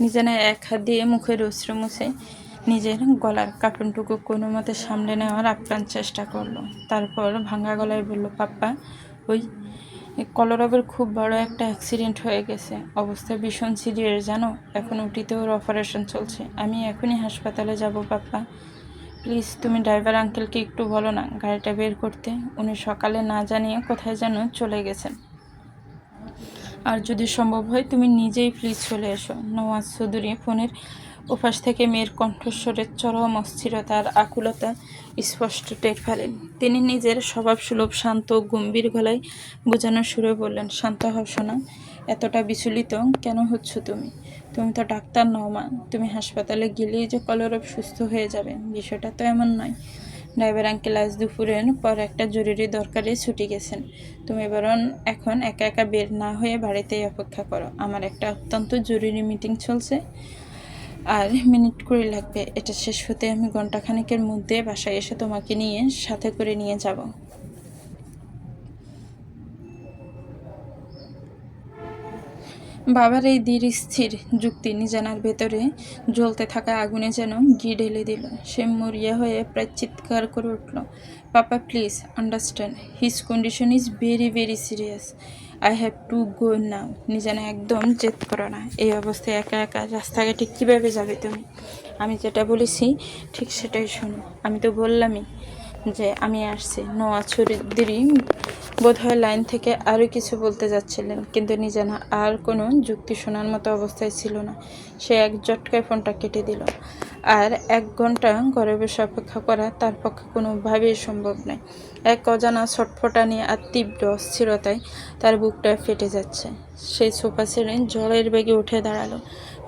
নিজানা এক হাত দিয়ে মুখের অশ্রু মুছে নিজের গলার কাঁপনটুকু কোনো মতে সামলে নেওয়ার আপ্রাণ চেষ্টা করলো। তারপর ভাঙা গলায় বলল, পাপ্পা, ওই কলরবের খুব বড় একটা অ্যাক্সিডেন্ট হয়ে গেছে। অবস্থা ভীষণ সিরিয়াস জানো। এখন ওটিতে ওর অপারেশন চলছে। আমি এখনই হাসপাতালে যাব পাপ্পা। প্লিজ তুমি ড্রাইভার আঙ্কেলকে একটু বলো না গাড়িটা বের করতে। উনি সকালে না জানিয়ে কোথায় যেন চলে গেছেন। আর যদি সম্ভব হয় তুমি নিজেই প্লিজ চলে এসো। নওয়াজ চৌধুরী ফোনের ওপাশ থেকে মেয়ের কণ্ঠস্বরের চরম অস্থিরতা আর আকুলতা স্পষ্ট টের পেলেন। তিনি নিজের স্বভাবসুলভ শান্ত গম্ভীর গলায় বোঝানোর সুরে বললেন, শান্ত হও সোনা, এতটা বিচলিত কেন হচ্ছ তুমি? তুমি তো ডাক্তার নও মা। তুমি হাসপাতালে গেলেই যে কলরব সুস্থ হয়ে যাবে, বিষয়টা তো এমন নয়। ড্রাইভার আঙ্কেল আজ দুপুরের পর একটা জরুরি দরকারে ছুটি গেছেন। তুমি বরং এখন একা একা বের না হয়ে বাড়িতেই অপেক্ষা করো। আমার একটা অত্যন্ত জরুরি মিটিং চলছে, আর মিনিট কুড়ি লাগবে। এটা শেষ হতে আমি ঘন্টাখানেকের মধ্যে বাসায় এসে তোমাকে নিয়ে সাথে করে নিয়ে যাব। বাবার এই ধীর স্থির যুক্তি নিজানার ভেতরে জ্বলতে থাকা আগুনে যেন ঘি ঢেলে দিল। সে মরিয়া হয়ে প্রায় চিৎকার করে উঠল, papa please understand, his condition is very very serious, I have to go now. নিজানা একদম জেদ করো না, এই অবস্থায় একা একা রাস্তাঘাটে কীভাবে যাবে তুমি? আমি যেটা বলেছি ঠিক সেটাই শোনো। আমি তো বললামই যে আমি আসছি। নওয়াজ চৌধুরী বোধহয় লাইন থেকে আরও কিছু বলতে যাচ্ছিলেন, কিন্তু নিজানা আর কোনো যুক্তি শোনার মতো অবস্থায় ছিল না। সে এক ঝটকায় ফোনটা কেটে দিল। আর 1 ঘন্টা ঘরে বসে অপেক্ষা করা তার পক্ষে কোনোভাবেই সম্ভব নয়। এক অজানা ছটফটানি আর তীব্র অস্থিরতায় তার বুকটা ফেটে যাচ্ছে। সেই সোফা ছেড়ে ঝড়ের বেগে উঠে দাঁড়ালো।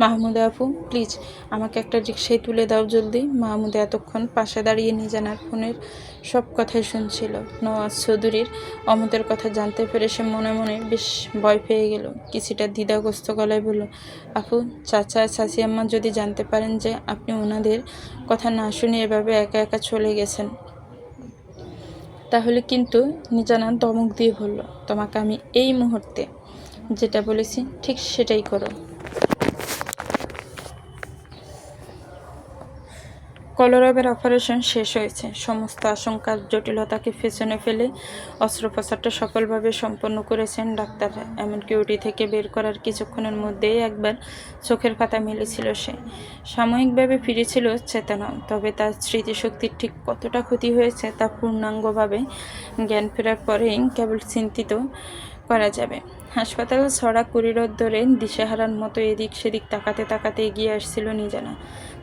মাহমুদা আপু প্লিজ আমাকে একটা রিকশায় তুলে দাও জলদি। মাহমুদা এতক্ষণ পাশে দাঁড়িয়ে নিজানার ফোনের সব কথাই শুনছিল। নওয়াজ চৌধুরীর অমতের কথা জানতে পেরে সে মনে মনে বেশ ভয় পেয়ে গেল। কিছুটা দ্বিধাগ্রস্ত গলায় বলল, আপু চাচা চাচি আম্মা যদি জানতে পারেন যে আপনি ওনাদের কথা না শুনে এভাবে একা একা চলে গেছেন, তাহলে কিন্তু নিজানা ধমক দিয়ে বলল, তোমাকে আমি এই মুহূর্তে যেটা বলেছি ঠিক সেটাই করো। কলরবের অপারেশন শেষ হয়েছে। সমস্ত আশঙ্কার জটিলতাকে পেছনে ফেলে অস্ত্রোপচারটা সফলভাবে সম্পন্ন করেছেন ডাক্তাররা। এমনকি ওটি থেকে বের করার কিছুক্ষণের মধ্যেই একবার চোখের পাতা মেলেছিল সে। সাময়িকভাবে ফিরেছিল চেতনা, তবে তার স্মৃতিশক্তির ঠিক কতটা ক্ষতি হয়েছে তা পূর্ণাঙ্গভাবে জ্ঞান ফেরার পরেই কেবল চিন্তিত করা যাবে। হাসপাতাল ছড়া করিডর ধরে দিশেহারার মতো এদিক সেদিক তাকাতে তাকাতে এগিয়ে আসছিল নিজানা।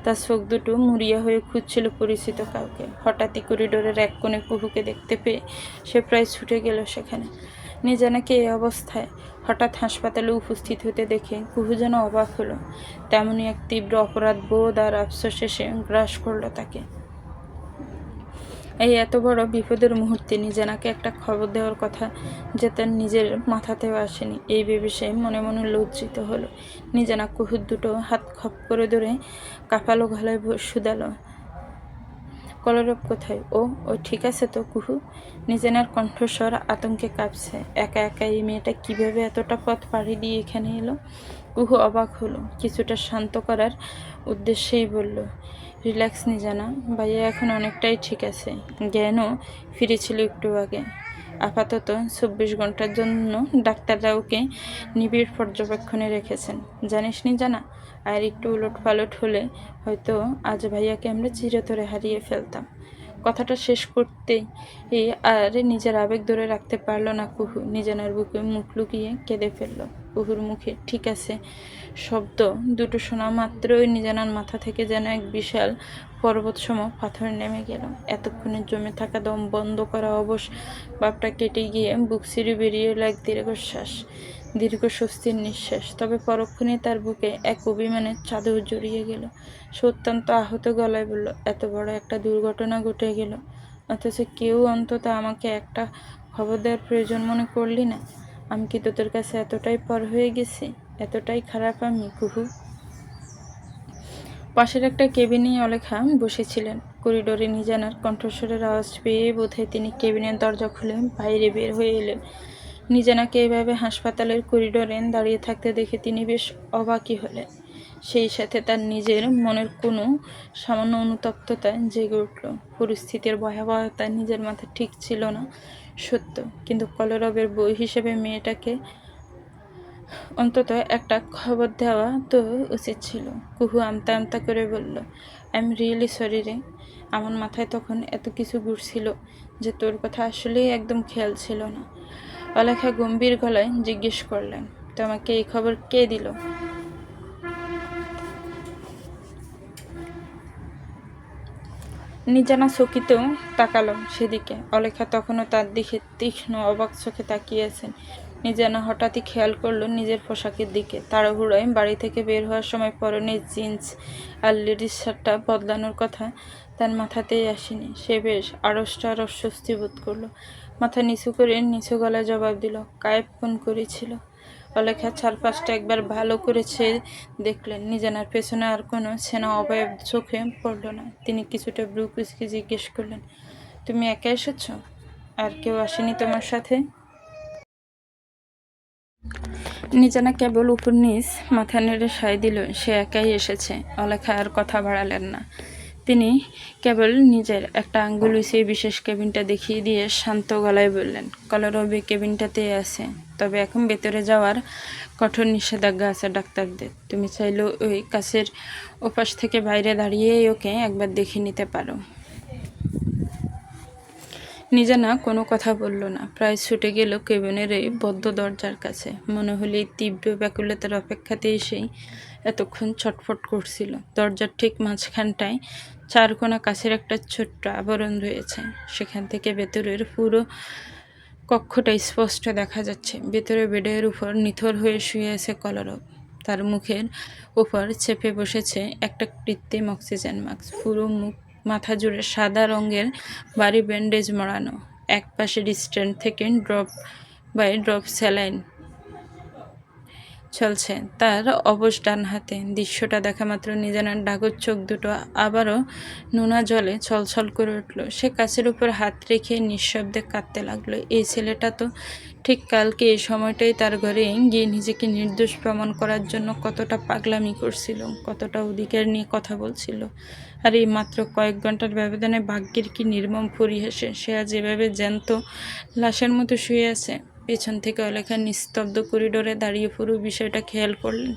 তার চোখ দুটো মুড়িয়া হয়ে খুঁজছিল পরিচিত কাউকে। হঠাৎই করিডোরের এক কোণে কুহুকে দেখতে পেয়ে সে প্রায় ছুটে গেল সেখানে। নিজানাকে এই অবস্থায় হঠাৎ হাসপাতালে উপস্থিত হতে দেখে কুহু যেন অবাক হলো। তেমনই এক তীব্র অপরাধ বোধ আর আফসোস এসে গ্রাস করলো তাকে। এই এত বড় বিপদের মুহূর্তে নিজানাকে একটা খবর দেওয়ার কথা যে তার নিজের মাথাতেও আসেনি, এই ভেবে সে মনে মনে লজ্জিত হলো। নিজানা কুহুর দুটো হাত খপ করে ধরে কাঁপালো গলায় শুধালো, কলরব কোথায়? ও ঠিক আছে তো কুহু? নিজানার কণ্ঠস্বর আতঙ্কে কাঁপছে। একা একা এই মেয়েটা কিভাবে এতটা পথ পাড়ি দিয়ে এখানে এলো? কুহু অবাক হলো। কিছুটা শান্ত করার উদ্দেশ্যেই বলল, রিল্যাক্স নিজানা, ভাইয়া এখন অনেকটাই ঠিক আছে, জ্ঞানও ফিরেছিল একটু আগে। আপাতত 24 ঘন্টার জন্য ডাক্তাররা ওকে নিবিড় পর্যবেক্ষণে রেখেছেন। জানিস নিজানা, আর একটু উলটপালট হলে হয়তো আজ ভাইয়াকে আমরা চিরতরে হারিয়ে ফেলতাম। কথাটা শেষ করতেই আর নিজের আবেগ ধরে রাখতে পারল না কুহু। নিজানার বুকে মুখ লুকিয়ে কেঁদে ফেলল। কুহুর মুখে ঠিক আছে শব্দ দুটো শোনা মাত্রই নিজানার মাথা থেকে যেন এক বিশাল পর্বতসম পাথর নেমে গেল। এতক্ষণে জমে থাকা দম বন্ধ করা অবশ ভাবটা কেটে গিয়ে বুক ছিঁড়ে বেরিয়ে এলো এক দীর্ঘ স্বস্তির নিঃশ্বাস। তবে পরক্ষণে তার বুকে এক অভিমানের চাদর জড়িয়ে গেল। সে অত্যন্ত আহত গলায় বলল, এত বড় একটা দুর্ঘটনা ঘটে গেল, অথচ কেউ অন্তত আমাকে একটা খবর দেওয়ার প্রয়োজন মনে করলি না? আমি কি তোদের কাছে এতটাই পর হয়ে গেছি? এতটাই খারাপ আমি কুহু? পাশের একটা কেবিনেই অলেখা বসেছিলেন। করিডোরে নিজানার কণ্ঠস্বরের আওয়াজ পেয়ে বোধহয় তিনি কেবিনের দরজা খুলে বাইরে বের হয়ে এলেন। নিজানাকে এভাবে হাসপাতালের করিডোরে দাঁড়িয়ে থাকতে দেখে তিনি বেশ অবাকই হলেন। সেই সাথে তার নিজের মনের কোনো সামান্য অনুতপ্ততা জেগে উঠল। পরিস্থিতির ভয়াবহতা নিজের মাথা ঠিক ছিল না সত্য, কিন্তু কলরবের বই হিসেবে মেয়েটাকে অন্তত একটা খবর দেওয়া তো উচিত ছিল। কুহু আমতা আমতা করে বলল, আই এম রিয়েলি সরি রে, আমার মাথায় তখন এত কিছু ঘুরছিল যে তোর কথা আসলেই একদম খেয়াল ছিল না। অলেখা গম্ভীর গলায় জিজ্ঞেস করলেন, তোমাকে এই খবর কে দিল? নিজানা চকিতেও তাকালো সেদিকে। অলেখা তখনও তার দিকে তীক্ষ্ণ অবাক চোখে তাকিয়েছেন। নিজানা হঠাৎই খেয়াল করলো নিজের পোশাকের দিকে। তাড়াহুড়োয় বাড়ি থেকে বের হওয়ার সময় পরনের জিন্স আর লেডিস শার্টটা বদলানোর কথা তার মাথাতেই আসেনি। সে বেশ আড়ষ্ট আর অস্বস্তি বোধ করলো। মাথা নিচু করে নিচু গলায় জবাব দিল, কায়েব ফোন করেছিল। অলেখা চারপাশটা একবার ভালো করেছে দেখলেন। নিজানার পেছনে আর কোনো ছেনা অবয়ব চোখে পড়ল না। তিনি কিছুটা ব্রু কুঁচকে জিজ্ঞেস করলেন, তুমি একা এসেছ? আর কেউ আসেনি তোমার সাথে? নিজানা কেবল উপর নিচ মাথা নেড়ে সায় দিল সে একাই এসেছে। অলেখা আর কথা বাড়ালেন না। তিনি কেবল নিজের একটা আঙ্গুল উঁচিয়ে বিশেষ কেবিনটা দেখিয়ে দিয়ে শান্ত গলায় বললেন, কলরব এই কেবিনটাতেই আছে, তবে এখন ভেতরে যাওয়ার কঠোর নিষেধাজ্ঞা আছে ডাক্তারদের। তুমি চাইলেও ওই কাছের ওপাশ থেকে বাইরে দাঁড়িয়েই ওকে একবার দেখে নিতে পারো। নিজানা কোনো কথা বলল না, প্রায় ছুটে গেল কেবিনের এই বদ্ধ দরজার কাছে। মনে হলো এই তীব্র ব্যাকুলতার অপেক্ষাতেই সেই এতক্ষণ ছটফট করছিল। দরজার ঠিক মাঝখানটায় চারকোনা কাছের একটা ছোট্ট আবরণ রয়েছে, সেখান থেকে ভেতরের পুরো কক্ষটা স্পষ্ট দেখা যাচ্ছে। ভেতরে বেডের উপর নিথর হয়ে শুয়ে আছে কলরব। তার মুখের উপর চেপে বসেছে একটা কৃত্রিম অক্সিজেন মাস্ক। পুরো মুখ মাথা জুড়ে সাদা রঙের ভারী ব্যান্ডেজ মোড়ানো। এক পাশের স্ট্যান্ড থেকে ড্রপ বাই ড্রপ স্যালাইন চলছে তার অবশ ডান হাতে। দৃশ্যটা দেখা মাত্র নিজানার ডাগর চোখ দুটো আবারও নোনা জলে ছলছল করে উঠল। সে কাছের উপর হাত রেখে নিঃশব্দে কাঁদতে লাগলো। এই ছেলেটা তো ঠিক কালকে এই সময়টাই তার ঘরে গিয়ে নিজেকে নির্দোষ প্রমাণ করার জন্য কতটা পাগলামি করছিল, কতটা অধিকার নিয়ে কথা বলছিল। আর এই মাত্র কয়েক ঘন্টার ব্যবধানে ভাগ্যের কি নির্মম পরিহাসে সে আজ এভাবে জ্যান্ত লাশের মতো শুয়ে আছে। পেছন থেকে অলেখা নিস্তব্ধ করিডোরে দাঁড়িয়ে পুরো বিষয়টা খেয়াল করলেন।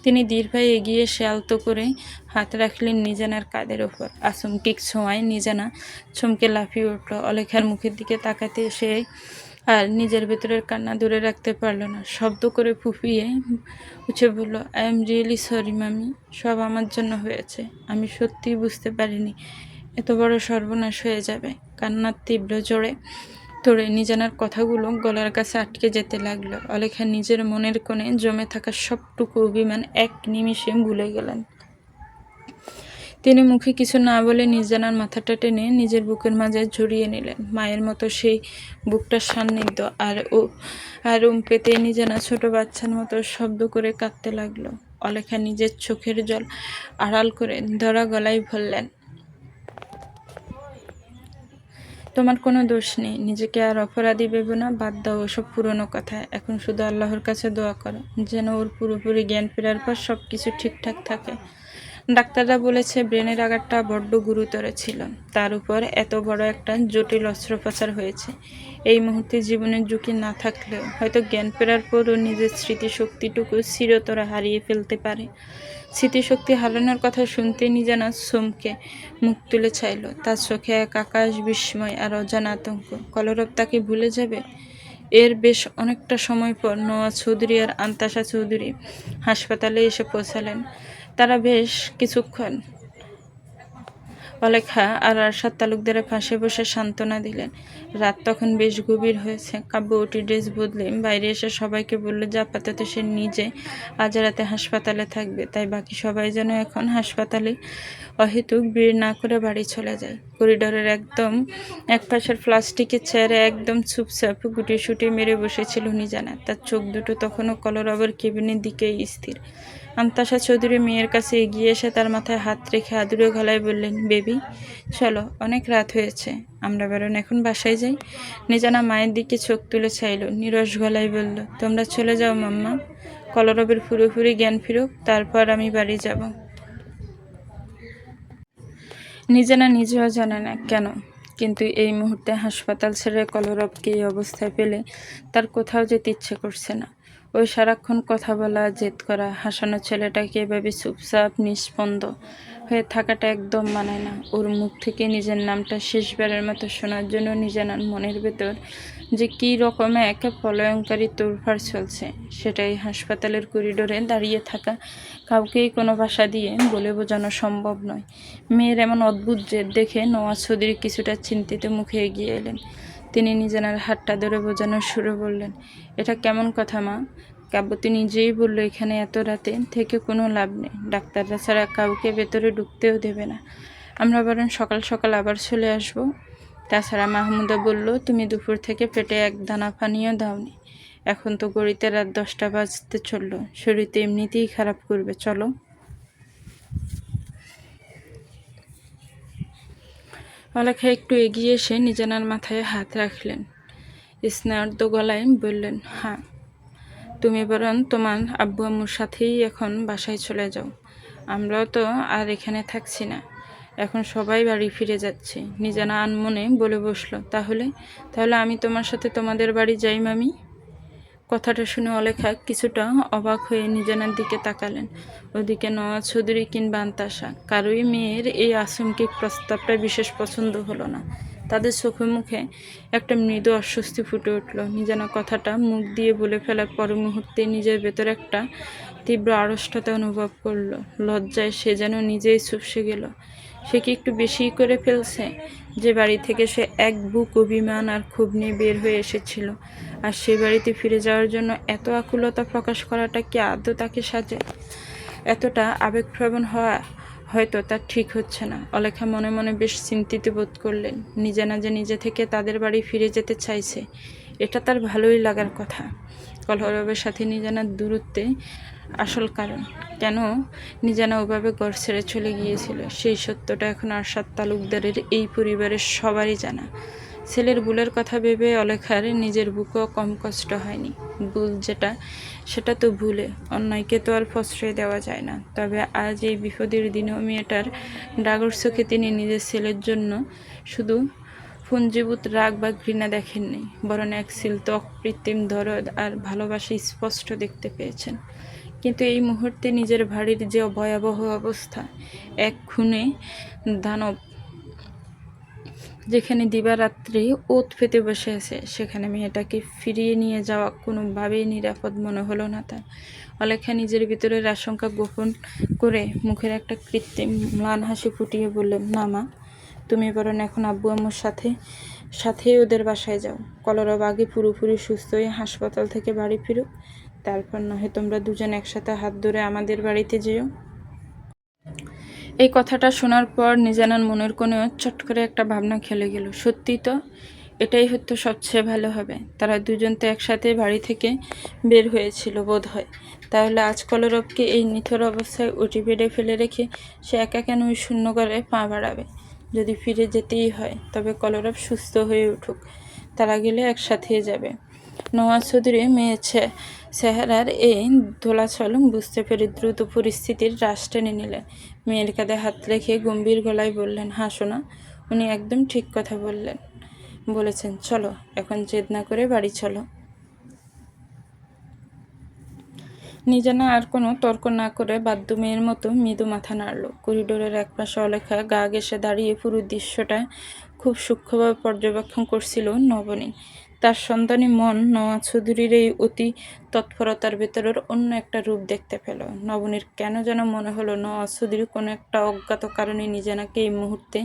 তিনি দীর্ঘায় এগিয়ে এসে আলতো করে হাত রাখলেন নিজানার কাঁধের ওপর। আচমকিক ছোঁয়ায় নিজানা চমকে লাফিয়ে উঠল। অলেখার মুখের দিকে তাকাতে সে আর নিজের ভেতরের কান্না ধরে রাখতে পারল না। শব্দ করে ফুঁপিয়ে উঠে বলল, আই এম রিয়েলি সরি মামি, সব আমার জন্য হয়েছে। আমি সত্যিই বুঝতে পারিনি এত বড় সর্বনাশ হয়ে যাবে। কান্নার তীব্র জোরে তোড়ে নিজানার কথাগুলো গলার কাছে আটকে যেতে লাগলো। অলেখা নিজের মনের কোণে জমে থাকা সবটুকু অভিমান এক নিমিষে ভুলে গেলেন। তিনি মুখে কিছু না বলে নিজানার মাথাটা টেনে নিজের বুকের মাঝে জড়িয়ে নিলেন। মায়ের মতো সেই বুকটার সান্নিধ্য আর পেতে নিজানা ছোট বাচ্চার মতো শব্দ করে কাঁদতে লাগলো। অলেখা নিজের চোখের জল আড়াল করে ধরা গলায় বললেন, তোমার কোনো দোষ নেই, নিজেকে আর অপরাধী ভেবো না, বাদ দাও ওসব পুরনো কথা। এখন শুধু আল্লাহর কাছে দোয়া করো যেন ওর পুরোপুরি জ্ঞান ফেরার পর সব কিছু ঠিকঠাক থাকে। ডাক্তাররা বলেছে ব্রেনের আঘাতটা বড্ড গুরুতর ছিল, তার উপর এত বড় একটা জটিল অস্ত্রোপচার হয়েছে। এই মুহূর্তে জীবনের ঝুঁকি না থাকলেও হয়তো জ্ঞান ফেরার পরও নিজের স্মৃতিশক্তিটুকু চিরতরে হারিয়ে ফেলতে পারে। স্মৃতিশক্তি হারানোর কথা শুনতেই নিজানা চমকে মুখ তুলে চাইল। তার চোখে এক আকাশ বিস্ময় আর অজানা আতঙ্ক। কলরব তাকে ভুলে যাবে? এর বেশ অনেকটা সময় পর নোয়া চৌধুরী আর আন্তাসা চৌধুরী হাসপাতালে এসে পৌঁছালেন। তারা বেশ কিছুক্ষণ অলেখা আর আরশাদ তালুকদারের পাশে বসে সান্ত্বনা দিলেন। রাত তখন বেশ গভীর হয়েছে। কাব্য ওটি ড্রেস বদলে বাইরে এসে সবাইকে বলল যে আপাতত সে নিজে আজ রাতে হাসপাতালে থাকবে, তাই বাকি সবাই যেন এখন হাসপাতালে অহেতুক ভিড় না করে বাড়ি চলে যায়। করিডোরের একদম এক পাশের প্লাস্টিকের চেয়ারে একদম চুপচাপ গুটিসুটি মেরে বসেছিল নিজানা। তার চোখ দুটো তখনও কলরবের কেবিনের দিকেই স্থির। আন্তাসা চৌধুরী মেয়ের কাছে এগিয়ে এসে তার মাথায় হাত রেখে আদুরে গলায় বললেন, বেবি চলো, অনেক রাত হয়েছে, আমরা বরং এখন বাসায় যাই। নিজানা মায়ের দিকে চোখ তুলে চাইল, নিরস গলায় বলল, তোমরা চলে যাও মাম্মা, কলরবের পুরোপুরি জ্ঞান ফিরুক, তারপর আমি বাড়ি যাব। নিজানা নিজেও জানে না কেন, কিন্তু এই মুহূর্তে হাসপাতাল ছেড়ে কলরবকে এই অবস্থায় পেলে তার কোথাও যেতে ইচ্ছে করছে না। ওই সারাক্ষণ কথা বলা, জেদ করা, হাসানো ছেলেটাকে এভাবে চুপচাপ নিস্পন্দ হয়ে থাকাটা একদম মানায় না। ওর মুখ থেকে নিজের নামটা শেষবারের মতো শোনার জন্য নিজানার মনের ভেতর যে কী রকমে এক প্রলয়ঙ্কারী তোড়ফাড় চলছে, সেটাই হাসপাতালের করিডোরে দাঁড়িয়ে থাকা কাউকেই কোনো ভাষা দিয়ে বলে বোঝানো সম্ভব নয়। মেয়ের এমন অদ্ভুত জেদ দেখে নওয়াজ চৌধুরী কিছুটা চিন্তিত মুখে এগিয়ে এলেন। তিনি নিজানার হাতটা ধরে বোঝানোর সুরে বললেন, এটা কেমন কথা মা? কাব্যতী নিজেই বলল এখানে এত রাতে থেকে কোনো লাভ নেই, ডাক্তাররা ছাড়া কাউকে ভেতরে ঢুকতেও দেবে না, আমরা বরং সকাল সকাল আবার চলে আসব। তাছাড়া মাহমুদা বলল তুমি দুপুর থেকে পেটে এক দানা পানিও দাওনি, এখন তো গড়িতে রাত 10টা বাজতে চললো, শরীর তো এমনিতেই খারাপ করবে, চলো। অলেখা একটু এগিয়ে এসে নিজানার মাথায় হাত রাখলেন, স্নেহার্দ গলায় বললেন, হ্যাঁ তুমি বরং তোমার আব্বু আম্মুর সাথেই এখন বাসায় চলে যাও, আমরাও তো আর এখানে থাকছি না, এখন সবাই বাড়ি ফিরে যাচ্ছে। নিজানা আনমনে বলে বসলো, তাহলে তাহলে আমি তোমার সাথে তোমাদের বাড়ি যাই মামি। কথাটা শুনে অলেখা কিছুটা অবাক হয়ে নিজানার দিকে তাকালেন। ওদিকে নওয়াজ চৌধুরী কিংবা আন্তাসা কারোই মেয়ের এই আচমকিক প্রস্তাবটা বিশেষ পছন্দ হলো না। তাদের চোখে মুখে একটা মৃদু অস্বস্তি ফুটে উঠল। নিজানা কথাটা মুখ দিয়ে বলে ফেলার পর মুহূর্তে নিজের ভেতর একটা তীব্র আড়ষ্টতা অনুভব করলো। লজ্জায় সে যেন নিজেই চুপসে গেল। সে কি একটু বেশিই করে ফেলছে? যে বাড়ি থেকে সে এক বুক অভিমান আর ক্ষোভ নিয়ে বের হয়ে এসেছিল, আর সে বাড়িতে ফিরে যাওয়ার জন্য এত আকুলতা প্রকাশ করাটা কি আদৌ তাকে সাজে? এতটা আবেগপ্রবণ হওয়া হয়তো তার ঠিক হচ্ছে না। অলেখা মনে মনে বেশ চিন্তিত বোধ করলেন। নিজে না যে নিজে থেকে তাদের বাড়ি ফিরে যেতে চাইছে, এটা তার ভালোই লাগার কথা। কলরবের সাথে নিজানার দূরত্বে আসল কারণ, কেন নিজানা ওভাবে ঘর ছেড়ে চলে গিয়েছিল, সেই সত্যটা এখন আরশাদ তালুকদারের এই পরিবারের সবারই জানা। ছেলের ভুলের কথা ভেবে অলেখার নিজের বুকও কম কষ্ট হয়নি। ভুল যেটা, সেটা তো ভুলে, অন্যায়কে তো আর প্রশ্রয় দেওয়া যায় না। তবে আজ এই বিপদের দিনেও মেয়েটার ডাগর চোখে তিনি নিজের ছেলের জন্য শুধু পুঞ্জীভূত রাগ বা ঘৃণা দেখেননি, বরং এক শিলত অকৃত্রিম দরদ আর ভালোবাসা স্পষ্ট দেখতে পেয়েছেন। কিন্তু এই মুহূর্তে নিজের বাড়ির যে ভয়াবহ অবস্থা, এক খুনে দানব যেখানে দিবারাত্রি ওত পেতে বসে আছে, সেখানে মেয়েটাকে ফিরিয়ে নিয়ে যাওয়া কোনোভাবেই নিরাপদ মনে হলো না তার। অলেখা নিজের ভিতরের আশঙ্কা গোপন করে মুখের একটা কৃত্রিম ম্লান হাসি ফুটিয়ে বললেন, না মা, তুমি বরং এখন আব্বু আম্মুর সাথে ওদের বাসায় যাও। কলরব আগে পুরোপুরি সুস্থ হয়ে হাসপাতাল থেকে বাড়ি ফিরুক, তারপর নয় তোমরা দুজন একসাথে হাত ধরে আমাদের বাড়িতে যেও। এই কথাটা শোনার পর নিজানার মনের কোণে চট করে একটা ভাবনা খেলে গেল। সত্যিই তো, এটাই হয়তো সবচেয়ে ভালো হবে। তারা দুজন তো একসাথে বাড়ি থেকে বের হয়েছিল বোধ হয়। তাহলে আজ কলরবকে এই নিথর অবস্থায় ওটি বেডে ফেলে রেখে সে একা কেন ওই শূন্য ঘরে পা বাড়াবে? যদি ফিরে যেতেই হয়, তবে কলরব সুস্থ হয়ে উঠুক, তারা গেলে একসাথেই যাবে। নওয়াজ চৌধুরী মেয়ে চেহারার এই দোলাচল বুঝতে পেরে দ্রুত পরিস্থিতির রাশ টেনে নিলেন। মেয়ের কাঁধে হাত রেখে গম্ভীর গলায় বললেন, হাসো না, উনি একদম ঠিক কথা বলেছেন, চলো এখন জেদ না করে বাড়ি চলো। নিজানা আর কোনো তর্ক না করে বাধ্য মেয়ের মতো মৃদু মাথা নাড়ল। করিডোরের একপাশে অলেখা গা ঘেঁষে দাঁড়িয়ে পুরো দৃশ্যটা খুব সূক্ষ্মভাবে পর্যবেক্ষণ করছিল নবনী। তার সন্তানী মন নওয়াজ চৌধুরীর এই অতি তৎপরতার ভেতরের অন্য একটা রূপ দেখতে পেল। নবনীর কেন যেন মনে হলো নওয়াজ চৌধুরী কোনো একটা অজ্ঞাত কারণে নিজানাকে এই মুহূর্তে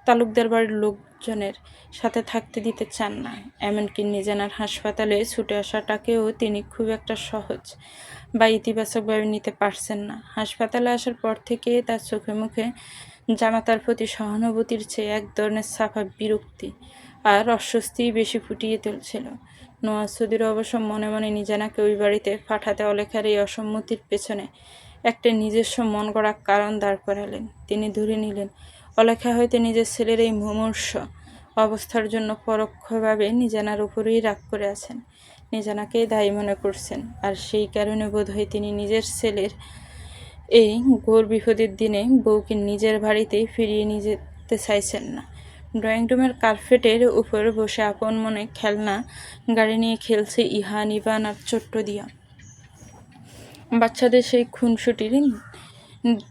তালুকদার বাড়ির লোকজনের সাথে থাকতে দিতে চান না। এমনকি নিজানার হাসপাতালে ছুটে আসাটাকেও তিনি খুব একটা সহজ বা ইতিবাচকভাবে নিতে পারছেন না। হাসপাতালে আসার পর থেকে তার চোখে মুখে জামাতার প্রতি সহানুভূতির চেয়ে এক ধরনের সাফা বিরক্তি আর অস্বস্তি বেশি ফুটিয়ে তুলছিল। নওয়াজ চৌধুরী অবশ্য মনে মনে নিজানাকে ওই বাড়িতে পাঠাতে অলেখার এই অসম্মতির পেছনে একটা নিজস্ব মন গড়া কারণ দাঁড় করালেন। তিনি ধরে নিলেন অলেখা হয়তো নিজের ছেলের এই মুমূর্ষ অবস্থার জন্য পরোক্ষভাবে নিজানার উপরেই রাগ করে আছেন, নিজানাকেই দায়ী মনে করছেন। আর সেই কারণে বোধহয় তিনি নিজের ছেলের এই ঘোর বিপদের দিনে বউকে নিজের বাড়িতেই ফিরিয়ে নিয়ে যেতে চাইছেন না। ড্রয়িং রুমের কার্পেটের উপর বসে আপন মনে খেলনা গাড়ি নিয়ে খেলছে ইহান, ইভান আর ছোট্ট দিয়া। বাচ্চাদের সেই খুনসুটির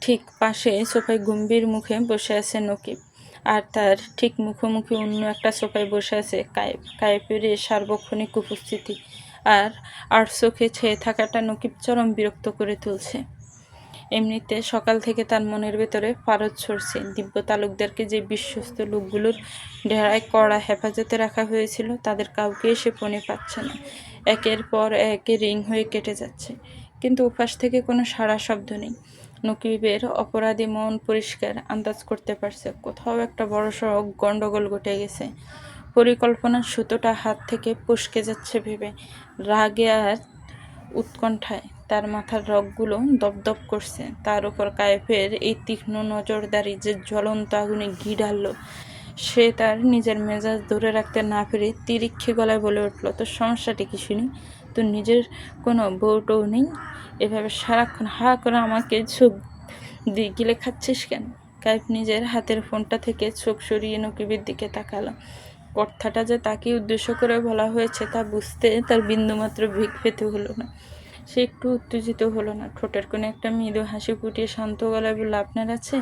ঠিক পাশে সোফায় গম্ভীর মুখে বসে আছে নকিব, আর তার ঠিক মুখোমুখি অন্য একটা সোফায় বসে আছে কায়েব। কায়েবের সার্বক্ষণিক উপস্থিতি আর চোখে ছেয়ে থাকাটা নকিব চরম বিরক্ত করে তুলছে। এমনিতে সকাল থেকে তার মনের ভেতরে পারদ ছড়ছে। দিব্য তালুকদারকে যে বিশ্বস্ত লোকগুলোর ডেরায় কড়া হেফাজতে রাখা হয়েছিল, তাদের কাউকেই সে পণে পাচ্ছে না। একের পর এক রিং হয়ে কেটে যাচ্ছে, কিন্তু উপাস থেকে কোনো সাড়া শব্দ নেই। নকিবের অপরাধী মন পরিষ্কার আন্দাজ করতে পারছে কোথাও একটা বড়সড় গন্ডগোল ঘটে গেছে। পরিকল্পনার সুতোটা হাত থেকে ফসকে যাচ্ছে ভেবে রাগে আর উৎকণ্ঠায় তার মাথার রগগুলো দপদপ করছে। তার উপর কায়েফের এই তীক্ষ্ণ নজরদারি যে জ্বলন্ত আগুনে ঘি ঢালল, সে তার নিজের মেজাজ ধরে রাখতে না পেরে তিরিক্ষি গলায় বলে উঠল, তোর সমস্যাটি কি শুনি? তোর নিজের কোনো বউটও নেই? এভাবে সারাক্ষণ হা করে আমাকে চোখ দিয়ে গিলে খাচ্ছিস কেন? কাইফ নিজের হাতের ফোনটা থেকে চোখ সরিয়ে নকিবের দিকে তাকালো। কথাটা যে তাকে উদ্দেশ্য করে বলা হয়েছে তা বুঝতে তার বিন্দুমাত্র বেগ পেতে হলো না। সে একটু উত্তেজিত হলো না। ঠোঁটের কোণে একটা মৃদু হাসি ফুটিয়ে শান্ত গলায় বলল, আপনার আছে?